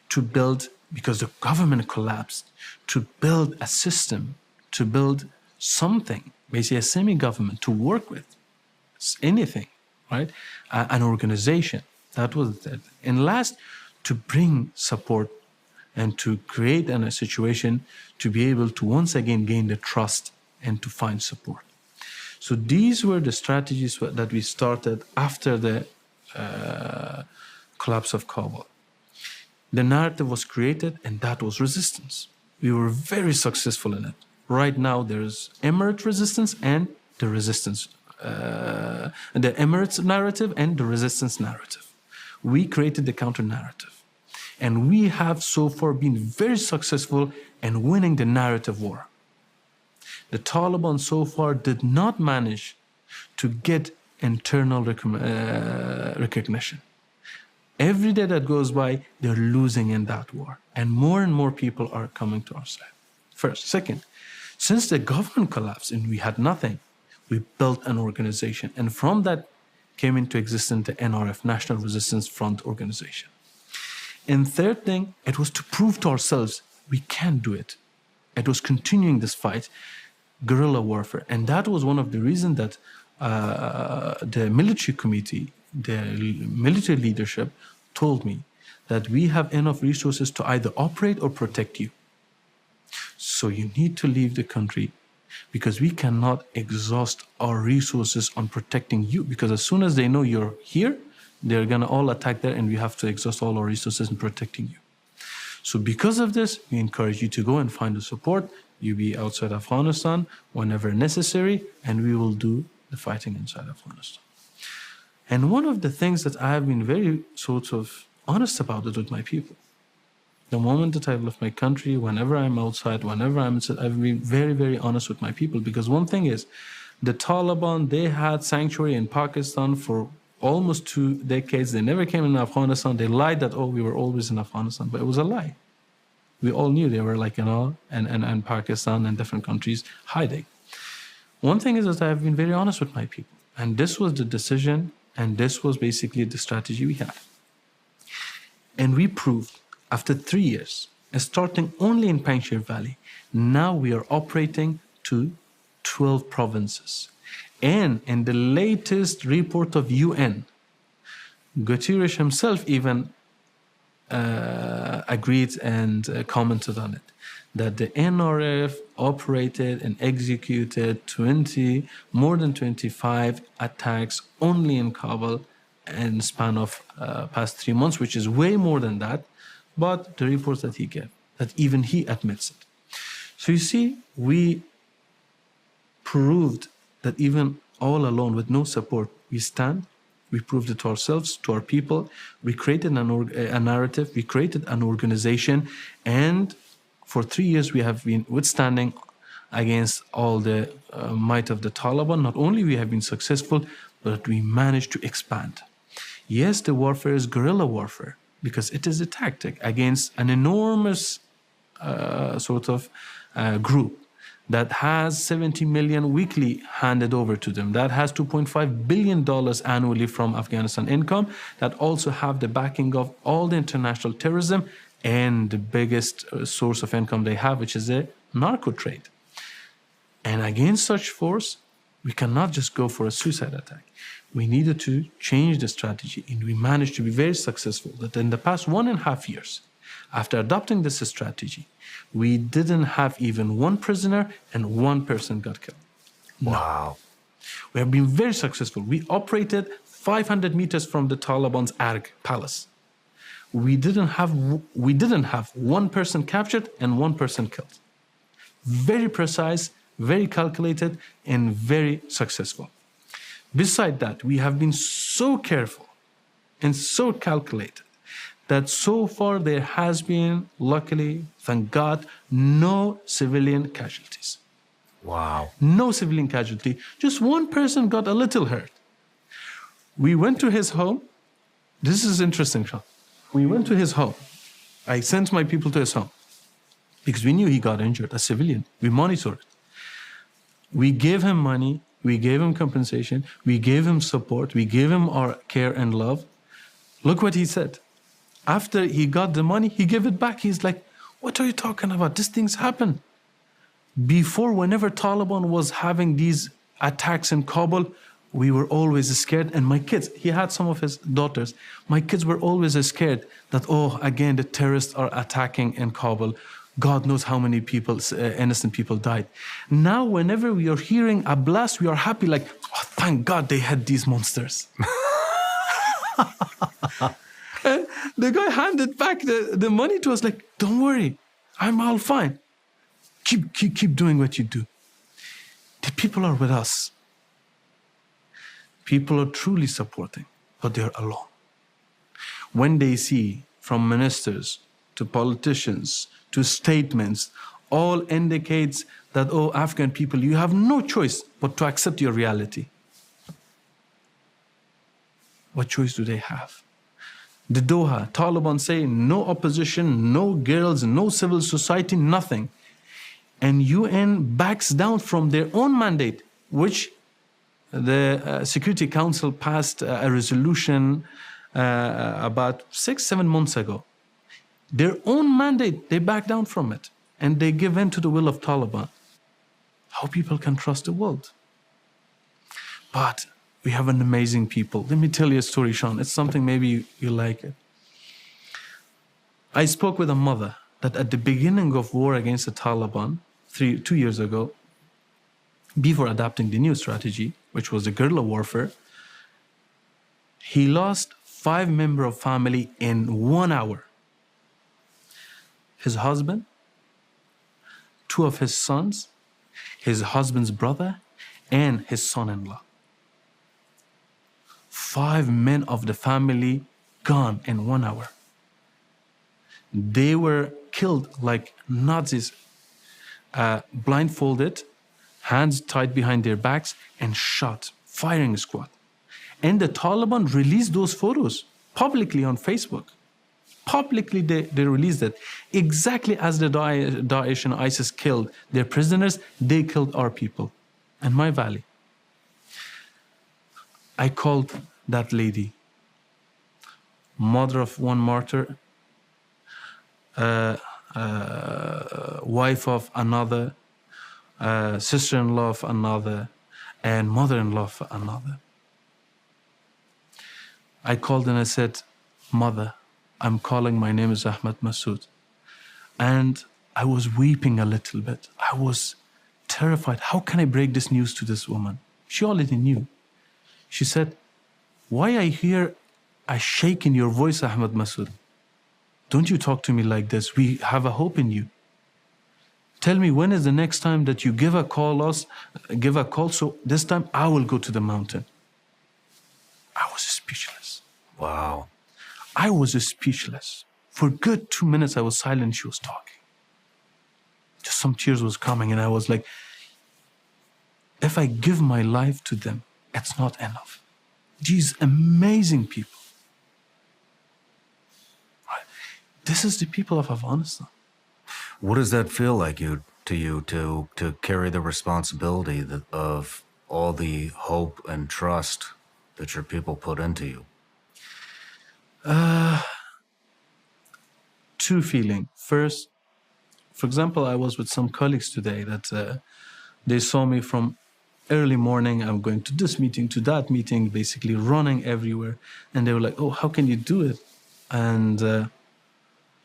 to build, because the government collapsed, to build a system, to build something, basically a semi-government to work with, anything, right? An organization, that was it. And last, to bring support and to create a situation to be able to once again gain the trust and to find support. So these were the strategies that we started after the collapse of Kabul. The narrative was created, and that was resistance. We were very successful in it. Right now, there's Emirate resistance and the resistance, the Emirates narrative and the resistance narrative. We created the counter narrative. And we have so far been very successful in winning the narrative war. The Taliban so far did not manage to get internal recognition. Every day that goes by, they're losing in that war. And more people are coming to our side. First. Second, since the government collapsed and we had nothing, we built an organization. And from that came into existence the NRF, National Resistance Front Organization. And third thing, it was to prove to ourselves we can do it. It was continuing this fight, guerrilla warfare. And that was one of the reasons that the military committee, the military leadership told me that we have enough resources to either operate or protect you. So you need to leave the country, because we cannot exhaust our resources on protecting you, because as soon as they know you're here, they're going to all attack there, and we have to exhaust all our resources in protecting you. So because of this, we encourage you to go and find the support. You be outside Afghanistan whenever necessary, and we will do the fighting inside Afghanistan. And one of the things that I have been very sort of honest about it with my people. The moment that I've left my country, whenever I'm outside, whenever I've been very, very honest with my people. Because one thing is, the Taliban, they had sanctuary in Pakistan for almost 2 decades. They never came in Afghanistan. They lied that, oh, we were always in Afghanistan. But it was a lie. We all knew they were like, and Pakistan and different countries hiding. One thing is that I have been very honest with my people. And this was the decision, and this was basically the strategy we had. And we proved, after 3 years, starting only in Panjshir Valley, now we are operating to 12 provinces. And in the latest report of UN, Guterres himself even agreed and commented on it, that the NRF operated and executed more than 25 attacks only in Kabul in the span of past 3 months, which is way more than that. But the reports that he gave, that even he admits it. So you see, we proved that even all alone with no support, we stand. We proved it to ourselves, to our people. We created a narrative. We created an organization. And for 3 years, we have been withstanding against all the might of the Taliban. Not only we have been successful, but we managed to expand. Yes, the warfare is guerrilla warfare, because it is a tactic against an enormous group that has 70 million weekly handed over to them, that has $2.5 billion annually from Afghanistan income, that also have the backing of all the international terrorism, and the biggest source of income they have, which is the narco trade. And against such force, we cannot just go for a suicide attack. We needed to change the strategy, and we managed to be very successful. That in the past 1.5 years, after adopting this strategy, we didn't have even one prisoner and one person got killed. Wow. We have been very successful. We operated 500 meters from the Taliban's Arg palace. We didn't have one person captured and one person killed. Very precise, very calculated, and very successful. Beside that, we have been so careful and so calculated that so far there has been, luckily, thank God, no civilian casualties. Wow. No civilian casualty. Just one person got a little hurt. We went to his home. This is interesting, Sean. We went to his home. I sent my people to his home because we knew he got injured, a civilian. We monitored. We gave him money. We gave him compensation. We gave him support. We gave him our care and love. Look what he said. After he got the money, he gave it back. He's like, what are you talking about? These things happen. Before, whenever Taliban was having these attacks in Kabul, we were always scared. And my kids, he had some of his daughters. My kids were always scared that, oh, again, the terrorists are attacking in Kabul. God knows how many people, innocent people died. Now, whenever we are hearing a blast, we are happy, like, oh, thank God they had these monsters. And the guy handed back the money to us, like, don't worry, I'm all fine. Keep doing what you do. The people are with us. People are truly supporting, but they're alone. When they see from ministers to politicians to statements, all indicates that, oh, Afghan people, you have no choice but to accept your reality. What choice do they have? The Doha, Taliban say no opposition, no girls, no civil society, nothing. And UN backs down from their own mandate, which the Security Council passed a resolution about 6-7 months ago. Their own mandate, they back down from it. And they give in to the will of Taliban. How people can trust the world? But we have an amazing people. Let me tell you a story, Sean. It's something maybe you like it. I spoke with a mother that at the beginning of war against the Taliban, 2 years ago, before adopting the new strategy, which was the guerrilla warfare, he lost 5 members of family in 1 hour. His husband, 2 of his sons, his husband's brother, and his son-in-law. 5 men of the family gone in 1 hour. They were killed like Nazis, blindfolded, hands tied behind their backs, and shot, firing squad. And the Taliban released those photos publicly on Facebook. Publicly, they released it. Exactly as the Daesh and ISIS killed their prisoners, they killed our people in my valley. I called that lady, mother of one martyr, wife of another, sister-in-law of another, and mother-in-law of another. I called and I said, Mother, I'm calling, my name is Ahmad Massoud. And I was weeping a little bit. I was terrified. How can I break this news to this woman? She already knew. She said, why I hear a shake in your voice, Ahmad Massoud? Don't you talk to me like this. We have a hope in you. Tell me, when is the next time that you give a call, so this time I will go to the mountain. I was speechless. Wow. I was speechless. For a good 2 minutes, I was silent. She was talking. Just some tears was coming, and I was like, if I give my life to them, it's not enough. These amazing people. This is the people of Afghanistan. What does that feel like to you to carry the responsibility of all the hope and trust that your people put into you? Two feelings. First, for example, I was with some colleagues today that they saw me from early morning. I'm going to this meeting, to that meeting, basically running everywhere. And they were like, oh, how can you do it? And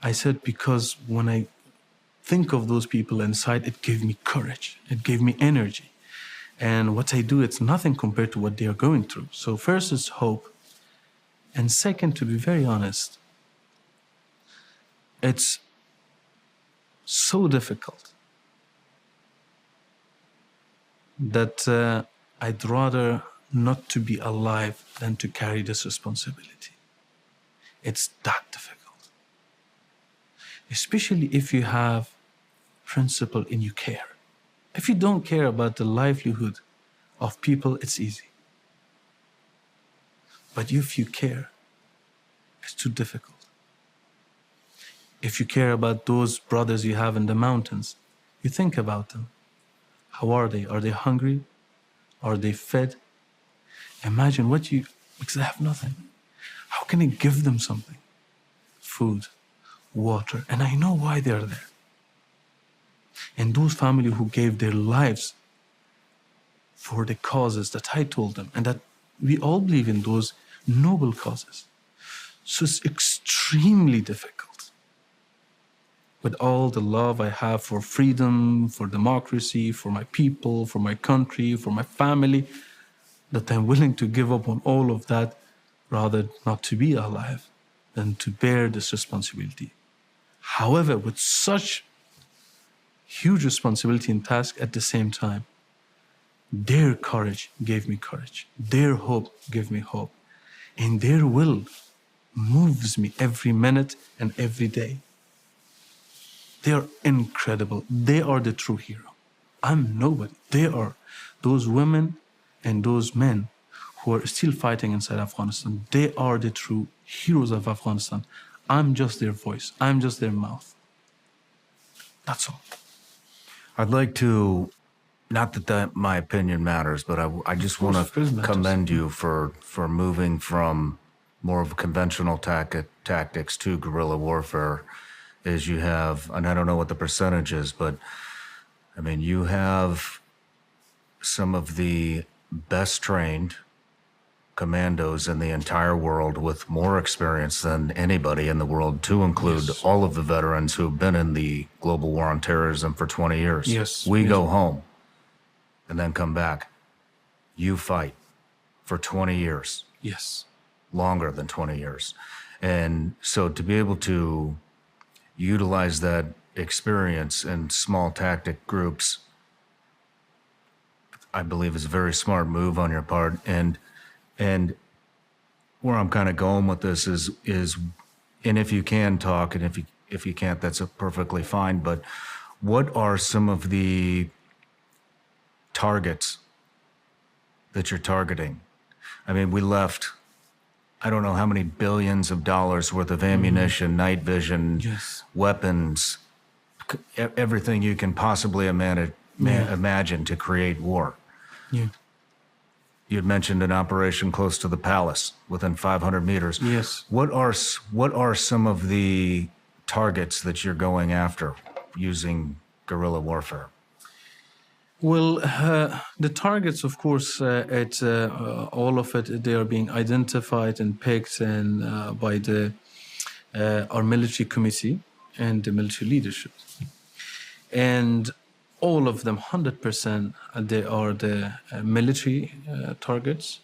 I said, because when I think of those people inside, it gave me courage. It gave me energy. And what I do, it's nothing compared to what they are going through. So first is hope. And second, to be very honest, it's so difficult that I'd rather not to be alive than to carry this responsibility. It's that difficult. Especially if you have principle and you care. If you don't care about the livelihood of people, it's easy. But if you care, it's too difficult. If you care about those brothers you have in the mountains, you think about them. How are they? Are they hungry? Are they fed? Imagine because they have nothing. How can I give them something? Food, water, and I know why they're there. And those families who gave their lives for the causes that I told them, and that we all believe in those noble causes. So it's extremely difficult. With all the love I have for freedom, for democracy, for my people, for my country, for my family, that I'm willing to give up on all of that, rather not to be alive than to bear this responsibility. However, with such huge responsibility and task at the same time, their courage gave me courage. Their hope gave me hope. And their will moves me every minute and every day. They are incredible. They are the true hero. I'm nobody. They are those women and those men who are still fighting inside Afghanistan. They are the true heroes of Afghanistan. I'm just their voice. I'm just their mouth. That's all. I'd like to, not that my opinion matters, but I just want to commend you for moving from more of conventional tactics to guerrilla warfare. Is you have, and I don't know what the percentage is, but I mean, you have some of the best trained commandos in the entire world with more experience than anybody in the world, to include all of the veterans who've been in the global war on terrorism for 20 years. Yes. We go home and then come back. You fight for 20 years. Yes. Longer than 20 years. And so to be able to utilize that experience in small tactic groups, I believe is a very smart move on your part. And where I'm kind of going with this is, and if you can talk, and if you can't, that's perfectly fine. But what are some of the targets that you're targeting? I mean, we left, I don't know how many billions of dollars worth of ammunition, night vision, Yes. weapons, everything you can possibly imagine to create war. Yeah. You had mentioned an operation close to the palace, within 500 meters. Yes. What are some of the targets that you're going after using guerrilla warfare? Well, the targets, of course, all of it, they are being identified and picked and by our military committee and the military leadership. And all of them, 100%, they are the military targets.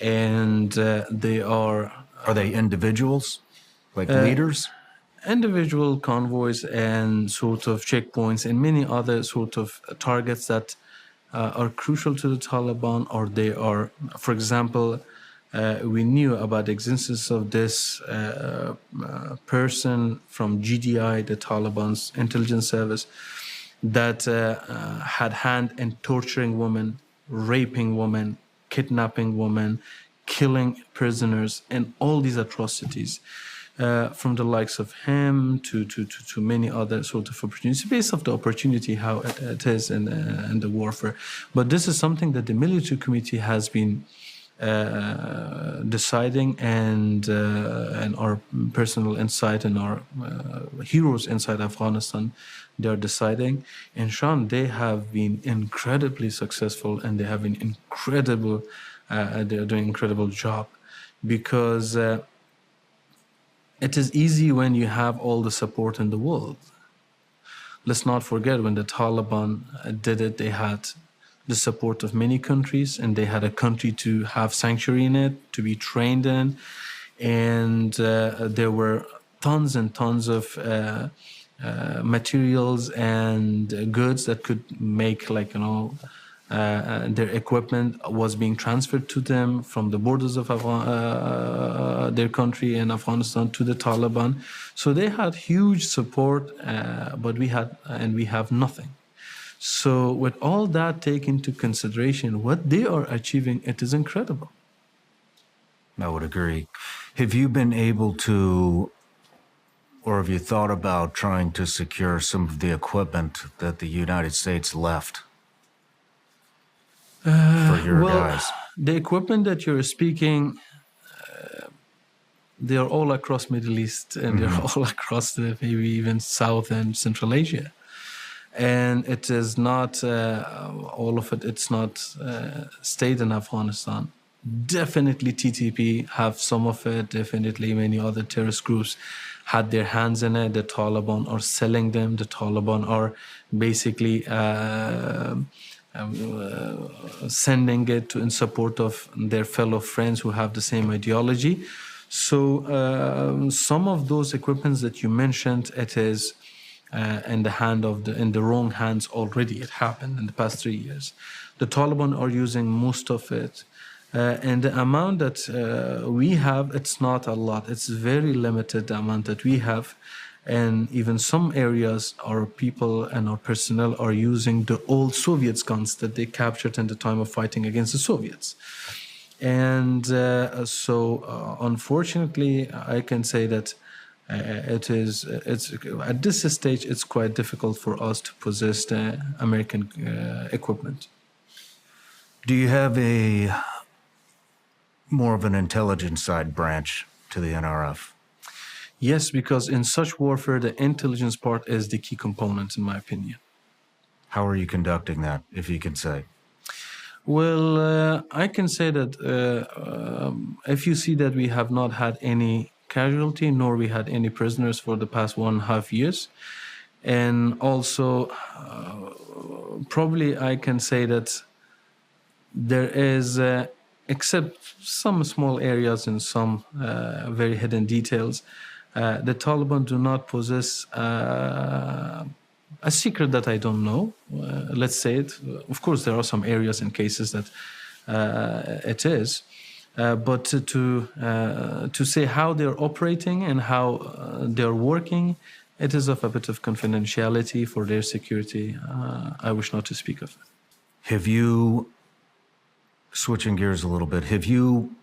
And they are... Are they individuals, like leaders? Individual convoys and sort of checkpoints and many other sort of targets that are crucial to the Taliban, or they are, for example, we knew about the existence of this person from GDI, the Taliban's intelligence service, that had hand in torturing women, raping women, kidnapping women, killing prisoners, and all these atrocities. From the likes of him to many other sort of opportunities, based off the opportunity how it is in the warfare. But this is something that the military committee has been deciding, and our personal insight and our heroes inside Afghanistan, they are deciding. And Sean, they have been incredibly successful, and they have been incredible. They are doing an incredible job, because it is easy when you have all the support in the world. Let's not forget, when the Taliban did it, they had the support of many countries, and they had a country to have sanctuary in it, to be trained in. And there were tons and tons of materials and goods that could make, their equipment was being transferred to them from the borders of their country in Afghanistan to the Taliban. So they had huge support, but we have nothing. So with all that taken into consideration, what they are achieving, it is incredible. I would agree. Have you been able to, or have you thought about trying to secure some of the equipment that the United States left for your guys? The equipment that you're speaking, they are all across Middle East, and they're all across maybe even South and Central Asia. And it is not, all of it, it's not stayed in Afghanistan. Definitely TTP have some of it, definitely many other terrorist groups had their hands in it. The Taliban are selling them. The Taliban are basically sending it in support of their fellow friends who have the same ideology. So some of those equipments that you mentioned, it is in the wrong hands already. It happened in the past 3 years. The Taliban are using most of it. And the amount that we have, it's not a lot. It's very limited, the amount that we have. And even some areas, our people and our personnel are using the old Soviet guns that they captured in the time of fighting against the Soviets. And unfortunately, I can say that it's at this stage, it's quite difficult for us to possess the American equipment. Do you have more of an intelligence side branch to the NRF? Yes, because in such warfare, the intelligence part is the key component, in my opinion. How are you conducting that, if you can say? Well, I can say that if you see that we have not had any casualty, nor we had any prisoners for the past 1.5 years, and also probably I can say that there is, except some small areas and some very hidden details, the Taliban do not possess a secret that I don't know. Let's say it. Of course, there are some areas and cases that it is. But to say how they're operating and how they're working, it is of a bit of confidentiality for their security. I wish not to speak of it. Have you, switching gears a little bit, have you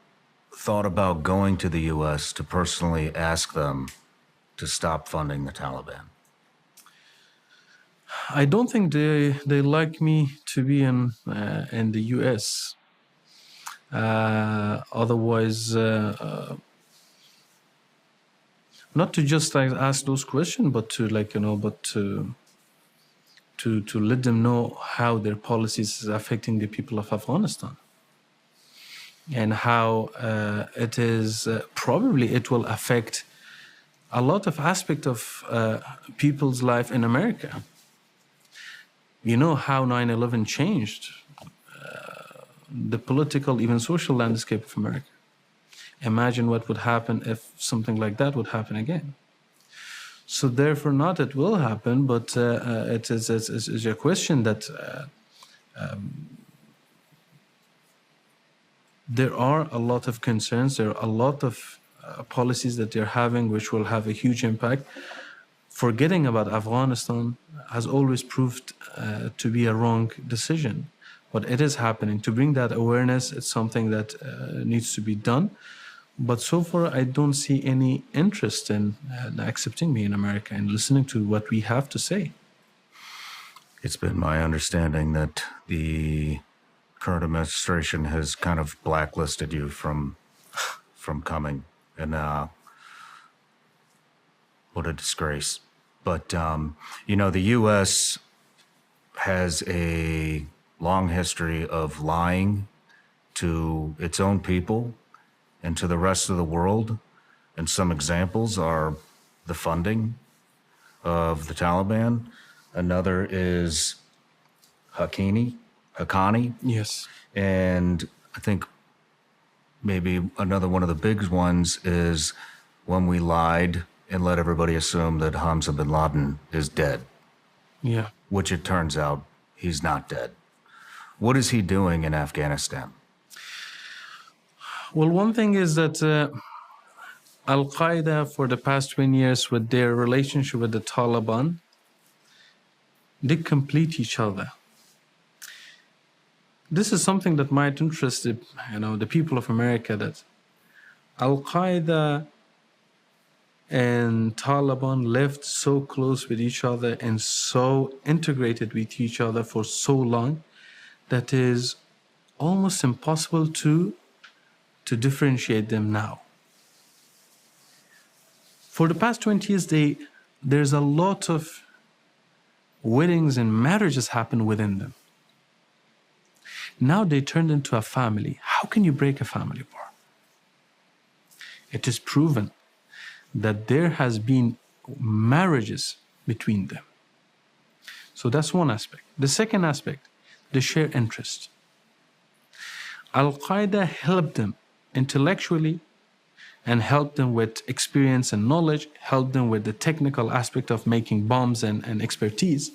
thought about going to the U.S. to personally ask them to stop funding the Taliban? I don't think they like me to be in the U.S. Otherwise, not to just like ask those questions, but to to let them know how their policies is affecting the people of Afghanistan, and how it is probably it will affect a lot of aspects of people's life in America. You know how 9/11 changed the political, even social landscape of America. Imagine what would happen if something like that would happen again. So therefore, not it will happen, but it is a question that there are a lot of concerns, there are a lot of policies that they're having which will have a huge impact. Forgetting about Afghanistan has always proved to be a wrong decision. But it is happening. To bring that awareness, it's something that needs to be done. But so far, I don't see any interest in accepting me in America and listening to what we have to say. It's been my understanding that the current administration has kind of blacklisted you from coming, and what a disgrace. But you know, the U.S. has a long history of lying to its own people and to the rest of the world. And some examples are the funding of the Taliban. Another is Haqqani. Yes. And I think maybe another one of the big ones is when we lied and let everybody assume that Hamza bin Laden is dead. Yeah. Which it turns out he's not dead. What is he doing in Afghanistan? Well, one thing is that Al-Qaeda for the past 20 years with their relationship with the Taliban, they complete each other. This is something that might interest the people of America, that Al-Qaeda and Taliban lived so close with each other and so integrated with each other for so long that is almost impossible to differentiate them now. For the past 20 years, there's a lot of weddings and marriages happen within them. Now they turned into a family. How can you break a family apart? It is proven that there has been marriages between them. So that's one aspect. The second aspect, the shared interest. Al-Qaeda helped them intellectually and helped them with experience and knowledge, helped them with the technical aspect of making bombs and expertise,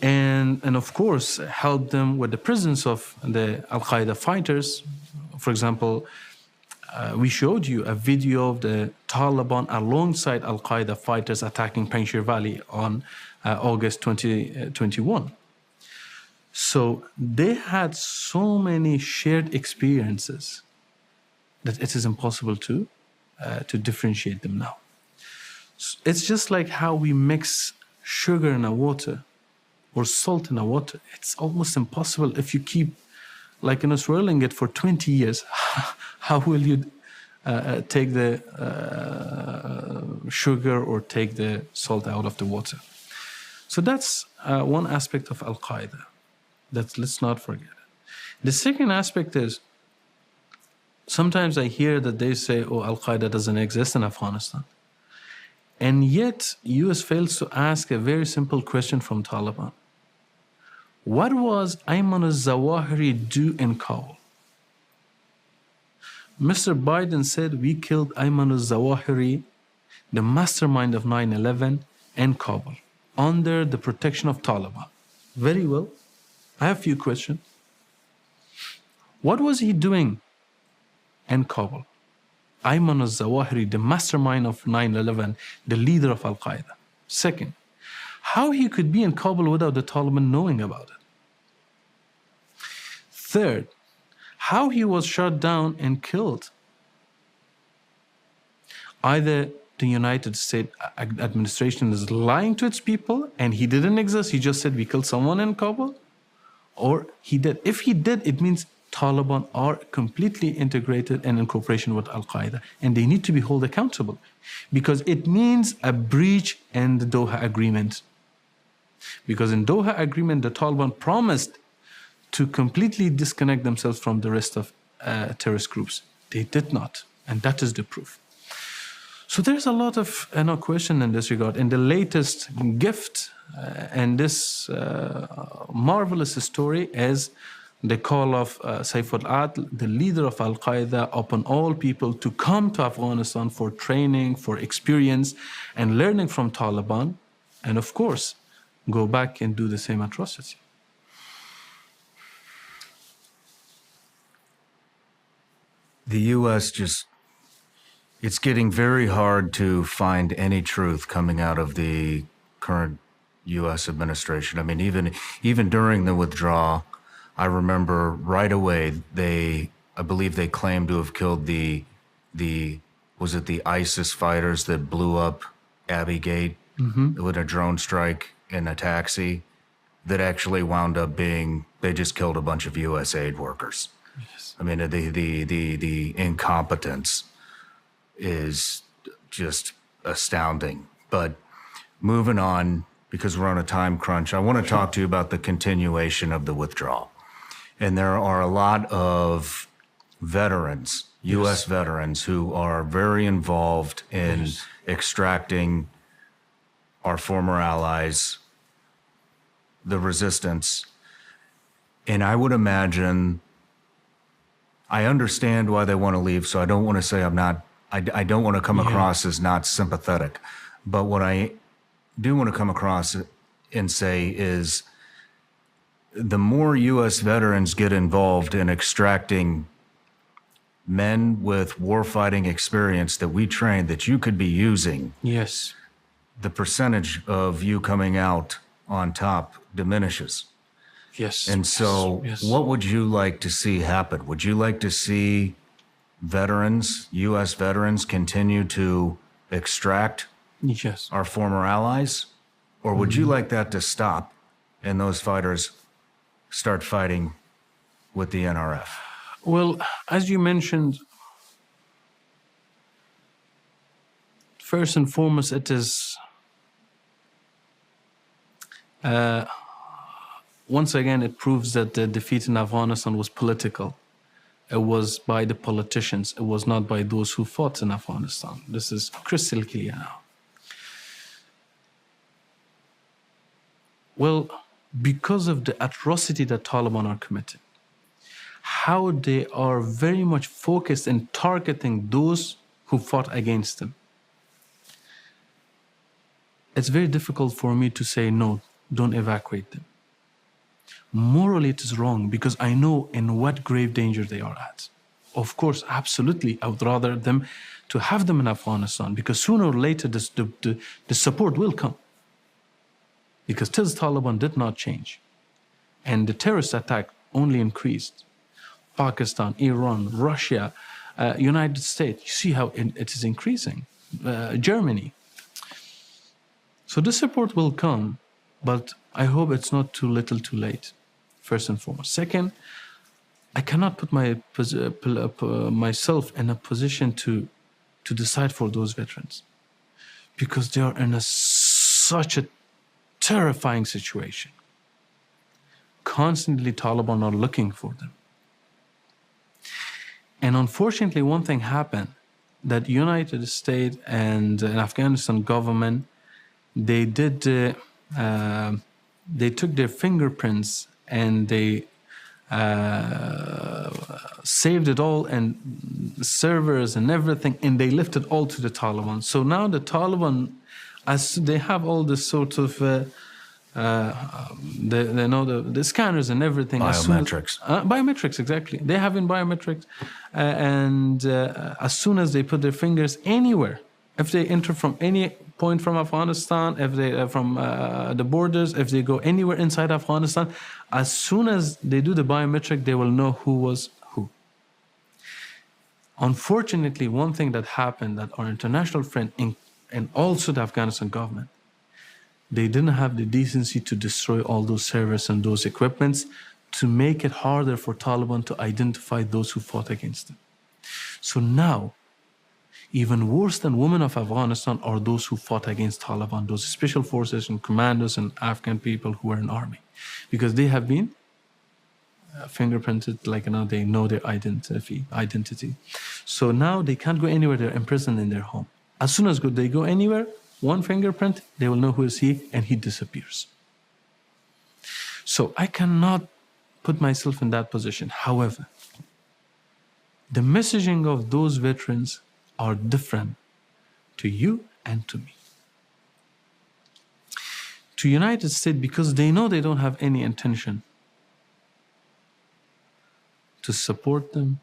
and of course helped them with the presence of the Al-Qaeda fighters. For example, we showed you a video of the Taliban alongside Al-Qaeda fighters attacking Panjshir Valley on August 2021. So they had so many shared experiences that it is impossible to differentiate them now. It's just like how we mix sugar in a water or salt in a water. It's almost impossible if you keep swirling it for 20 years. How will you take the sugar or take the salt out of the water? So that's one aspect of Al-Qaeda. Let's not forget it. The second aspect is, sometimes I hear that they say, oh, Al-Qaeda doesn't exist in Afghanistan. And yet, US fails to ask a very simple question from Taliban. What was Ayman al-Zawahiri do in Kabul? Mr. Biden said we killed Ayman al-Zawahiri, the mastermind of 9/11, in Kabul, under the protection of Taliban. Very well. I have a few questions. What was he doing and Kabul. Ayman al-Zawahiri, the mastermind of 9/11, the leader of Al-Qaeda. Second, how he could be in Kabul without the Taliban knowing about it. Third, how he was shot down and killed. Either the United States administration is lying to its people and he didn't exist, he just said we killed someone in Kabul, or he did. If he did, it means Taliban are completely integrated and in cooperation with Al-Qaeda, and they need to be held accountable because it means a breach in the Doha Agreement. Because in Doha Agreement, the Taliban promised to completely disconnect themselves from the rest of terrorist groups. They did not, and that is the proof. So there's a lot of question in this regard. And the latest gift in this marvelous story is the call of Saif al-Adl, the leader of Al-Qaeda, upon all people to come to Afghanistan for training, for experience, and learning from Taliban, and of course, go back and do the same atrocity. The U.S. it's getting very hard to find any truth coming out of the current U.S. administration. I mean, even during the withdrawal, I remember right away I believe they claimed to have killed was it the ISIS fighters that blew up Abbey Gate with a drone strike in a taxi that actually wound up being, they just killed a bunch of U.S. aid workers. Yes. I mean, the incompetence is just astounding. But moving on, because we're on a time crunch, I want to talk to you about the continuation of the withdrawal. And there are a lot of veterans, U.S. veterans, who are very involved in extracting our former allies, the resistance. And I would imagine, I understand why they want to leave, so I don't want to say I don't want to come across as not sympathetic. But what I do want to come across and say is the more U.S. veterans get involved in extracting men with warfighting experience that we train, that you could be using, the percentage of you coming out on top diminishes. And so what would you like to see happen? Would you like to see veterans, U.S. veterans, continue to extract our former allies? Or would you like that to stop and those fighters start fighting with the NRF? Well, as you mentioned, first and foremost, it is once again, it proves that the defeat in Afghanistan was political. It was by the politicians. It was not by those who fought in Afghanistan. This is crystal clear now. Well, because of the atrocity that Taliban are committing, how they are very much focused in targeting those who fought against them, it's very difficult for me to say, no, don't evacuate them. Morally, it is wrong because I know in what grave danger they are at. Of course, absolutely, I would rather them to have them in Afghanistan because sooner or later the support will come. Because till Taliban did not change and the terrorist attack only increased. Pakistan, Iran, Russia, United States, you see how it is increasing. Germany. So the support will come, but I hope it's not too little too late, first and foremost. Second, I cannot put myself in a position to decide for those veterans because they are in such a terrifying situation. Constantly, Taliban are looking for them. And unfortunately, one thing happened that United States and Afghanistan government, they took their fingerprints and they saved it all and servers and everything, and they left it all to the Taliban. So now the Taliban, as they have all this sort of They know the scanners and everything. Biometrics. Biometrics, exactly. They have in biometrics. And as soon as they put their fingers anywhere, if they enter from any point from Afghanistan, if they from the borders, if they go anywhere inside Afghanistan, as soon as they do the biometric, they will know who was who. Unfortunately, one thing that happened, that our international friend and also the Afghanistan government, they didn't have the decency to destroy all those servers and those equipments to make it harder for Taliban to identify those who fought against them. So now, even worse than women of Afghanistan are those who fought against Taliban, those special forces and commandos and Afghan people who were in army, because they have been fingerprinted, like now they know their identity. So now they can't go anywhere, they're imprisoned in their home. As soon as they go anywhere, one fingerprint, they will know who is he, and he disappears. So I cannot put myself in that position. However, the messaging of those veterans are different to you and to me. To United States, because they know they don't have any intention to support them,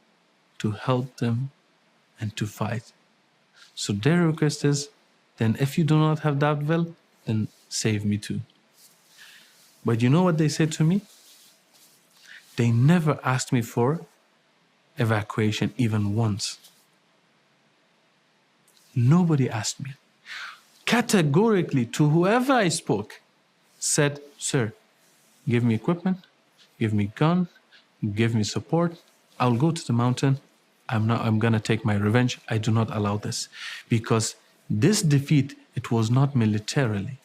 to help them, and to fight. So their request is, then if you do not have that will, then save me too. But you know what they said to me? They never asked me for evacuation even once. Nobody asked me. Categorically, to whoever I spoke, said, sir, give me equipment, give me gun, give me support. I'll go to the mountain. I'm going to take my revenge. I do not allow this. Because this defeat, it was not militarily.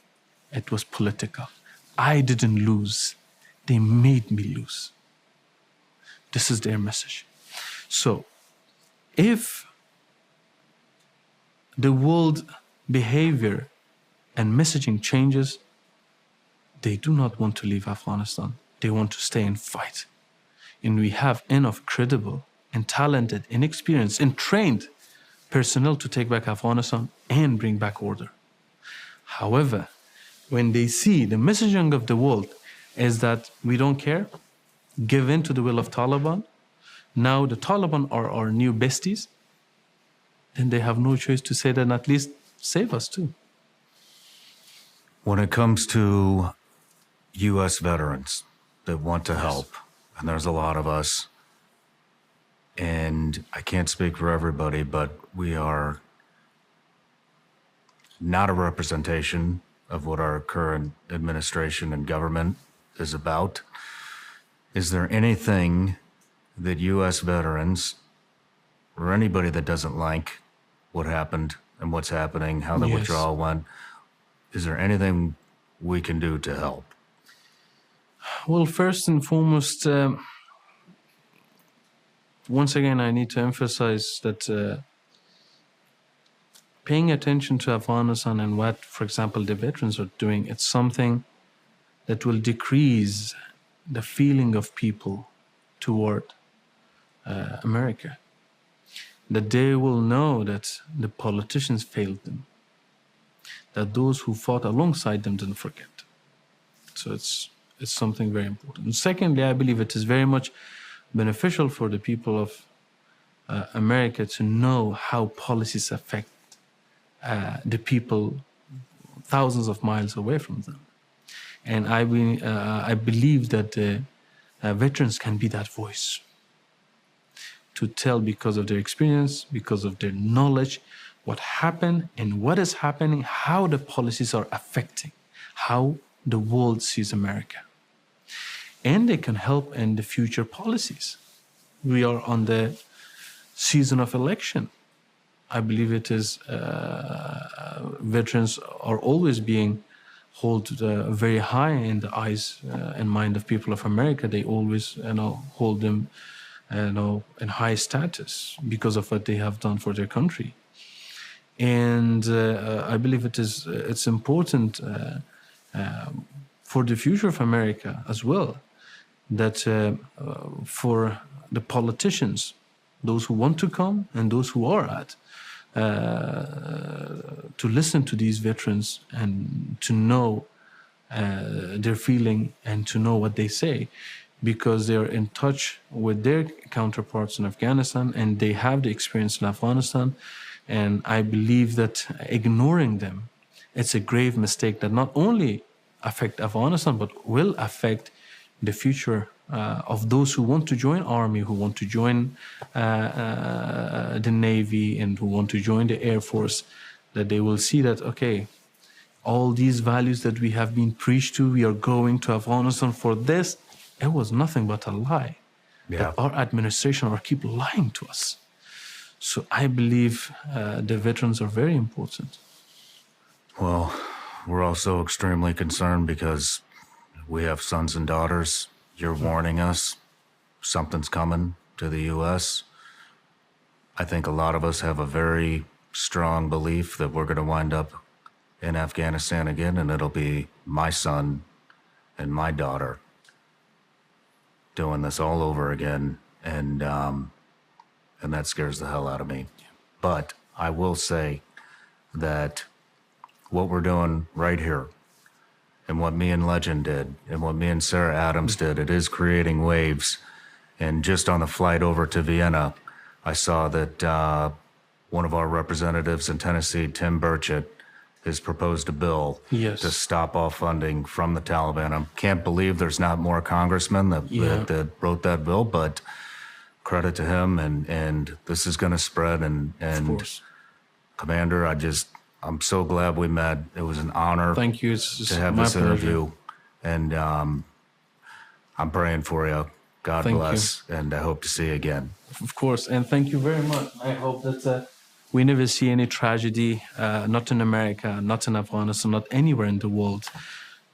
It was political. I didn't lose. They made me lose. This is their message. So if the world behavior and messaging changes, they do not want to leave Afghanistan. They want to stay and fight. And we have enough credible and talented and experienced and trained personnel to take back Afghanistan and bring back order. However, when they see the messaging of the world is that we don't care, give in to the will of Taliban, now the Taliban are our new besties, then they have no choice to say that at least save us too. When it comes to U.S. veterans that want to help, and there's a lot of us, and I can't speak for everybody, but we are not a representation of what our current administration and government is about. Is there anything that U.S. veterans or anybody that doesn't like what happened and what's happening, how the withdrawal went, is there anything we can do to help? Well, first and foremost, once again, I need to emphasize that paying attention to Afghanistan and what, for example, the veterans are doing, it's something that will decrease the feeling of people toward America. That they will know that the politicians failed them, that those who fought alongside them didn't forget. So it's something very important. And secondly, I believe it is very much beneficial for the people of America to know how policies affect the people thousands of miles away from them. And I believe that veterans can be that voice to tell, because of their experience, because of their knowledge, what happened and what is happening, how the policies are affecting, how the world sees America. And they can help in the future policies. We are on the season of election. I believe it is veterans are always being held very high in the eyes and mind of people of America. They always hold them in high status because of what they have done for their country. And I believe it's important for the future of America as well, that for the politicians, those who want to come and those who are to listen to these veterans and to know their feeling and to know what they say, because they're in touch with their counterparts in Afghanistan and they have the experience in Afghanistan. And I believe that ignoring them, it's a grave mistake that not only affect Afghanistan, but will affect the future of those who want to join army, who want to join the Navy, and who want to join the Air Force, that they will see that, okay, all these values that we have been preached to, we are going to Afghanistan for this, it was nothing but a lie. Yeah. But our administration are keep lying to us. So I believe the veterans are very important. Well, we're also extremely concerned because we have sons and daughters. You're warning us something's coming to the U.S. I think a lot of us have a very strong belief that we're going to wind up in Afghanistan again, and it'll be my son and my daughter doing this all over again, and that scares the hell out of me. But I will say that what we're doing right here, and what me and Legend did, and what me and Sarah Adams did, it is creating waves. And just on the flight over to Vienna, I saw that one of our representatives in Tennessee, Tim Burchett, has proposed a bill to stop all funding from the Taliban. I can't believe there's not more congressmen that wrote that bill, but credit to him, and this is going to spread. And Of course. Commander, I'm so glad we met. It was an honor. Thank you. It's to have my this pleasure. interview, and I'm praying for you. God Thank bless, and I hope to see you again. Of course, and thank you very much. I hope that we never see any tragedy, not in America, not in Afghanistan, not anywhere in the world,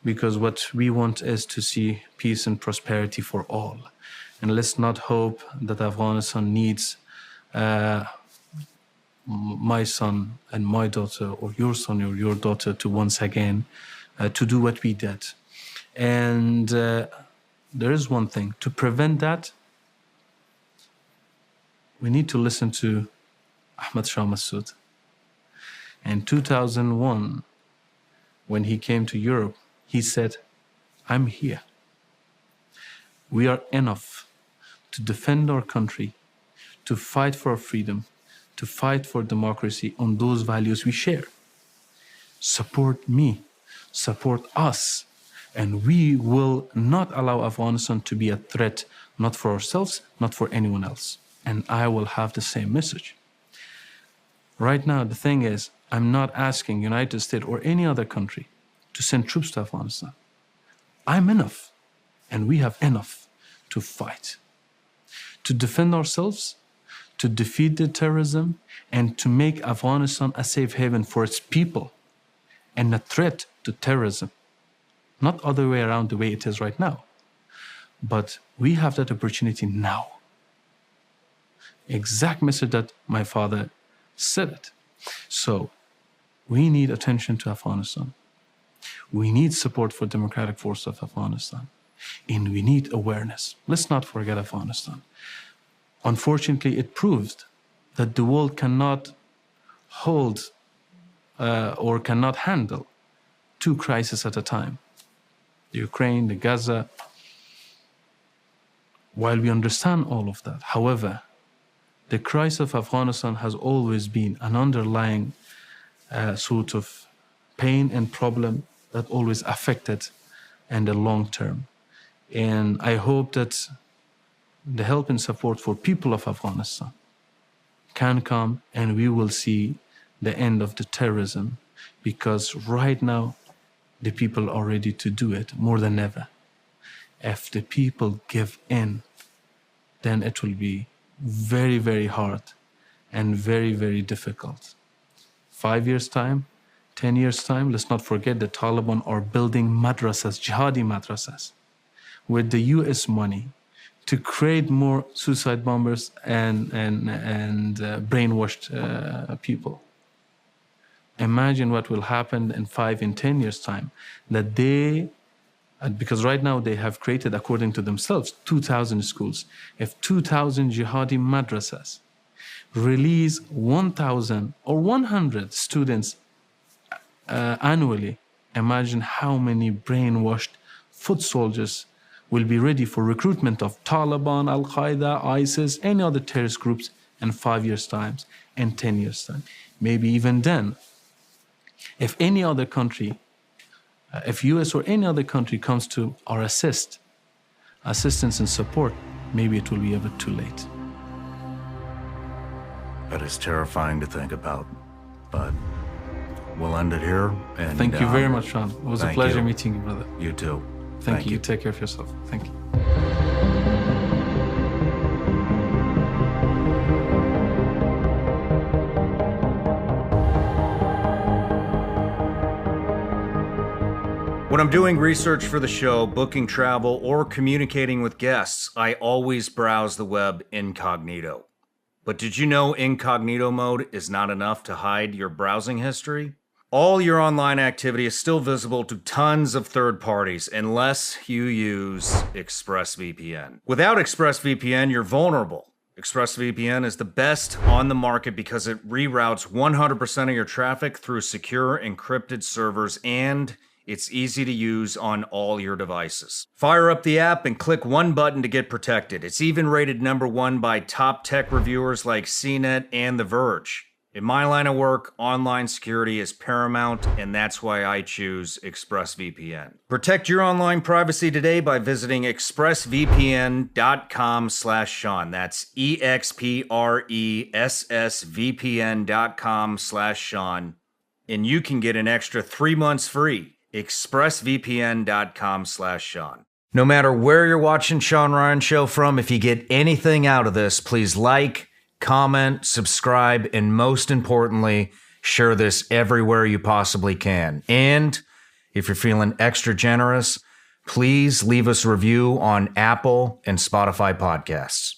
because what we want is to see peace and prosperity for all. And let's not hope that Afghanistan needs my son and my daughter, or your son or your daughter, to once again to do what we did. And there is one thing. To prevent that, we need to listen to Ahmad Shah Massoud. In 2001, when he came to Europe, he said, "I'm here. We are enough to defend our country, to fight for our freedom, to fight for democracy on those values we share. Support me, support us, and we will not allow Afghanistan to be a threat, not for ourselves, not for anyone else." And I will have the same message. Right now, the thing is, I'm not asking United States or any other country to send troops to Afghanistan. I'm enough, and we have enough to fight, to defend ourselves, to defeat the terrorism, and to make Afghanistan a safe haven for its people and a threat to terrorism. Not other way around the way it is right now. But we have that opportunity now. Exact message that my father said it. So we need attention to Afghanistan. We need support for democratic force of Afghanistan. And we need awareness. Let's not forget Afghanistan. Unfortunately, it proved that the world cannot hold or cannot handle two crises at a time. The Ukraine, the Gaza. While we understand all of that, however, the crisis of Afghanistan has always been an underlying sort of pain and problem that always affected in the long term. And I hope that the help and support for people of Afghanistan can come, and we will see the end of the terrorism, because right now the people are ready to do it more than ever. If the people give in, then it will be very, very hard and very, very difficult. 5 years' time, 10 years' time, let's not forget the Taliban are building madrasas, jihadi madrasas, with the US money to create more suicide bombers and brainwashed people. Imagine what will happen in 5 and 10 years' time, that they, because right now they have created, according to themselves, 2,000 schools. If 2,000 jihadi madrasas release 1,000 or 100 students annually imagine how many brainwashed foot soldiers will be ready for recruitment of Taliban, Al-Qaeda, ISIS, any other terrorist groups in 5 years' time, in 10 years' time. Maybe even then, if any other country, if US or any other country comes to our assistance and support, maybe it will be a bit too late. That is terrifying to think about, but we'll end it here. And thank you very much, Sean. It was a pleasure meeting you, brother. You too. Thank you. Take care of yourself. Thank you. When I'm doing research for the show, booking travel, or communicating with guests, I always browse the web incognito. But did you know incognito mode is not enough to hide your browsing history? All your online activity is still visible to tons of third parties unless you use ExpressVPN. Without ExpressVPN, you're vulnerable. ExpressVPN is the best on the market because it reroutes 100% of your traffic through secure encrypted servers, and it's easy to use on all your devices. Fire up the app and click one button to get protected. It's even rated #1 by top tech reviewers like CNET and The Verge. In my line of work, online security is paramount, and that's why I choose ExpressVPN. Protect your online privacy today by visiting expressvpn.com/Sean. That's expressvpn.com/Sean. And you can get an extra 3 months free. expressvpn.com/Sean. No matter where you're watching Shawnryanshow from, if you get anything out of this, please like, comment, subscribe, and most importantly, share this everywhere you possibly can. And if you're feeling extra generous, please leave us a review on Apple and Spotify podcasts.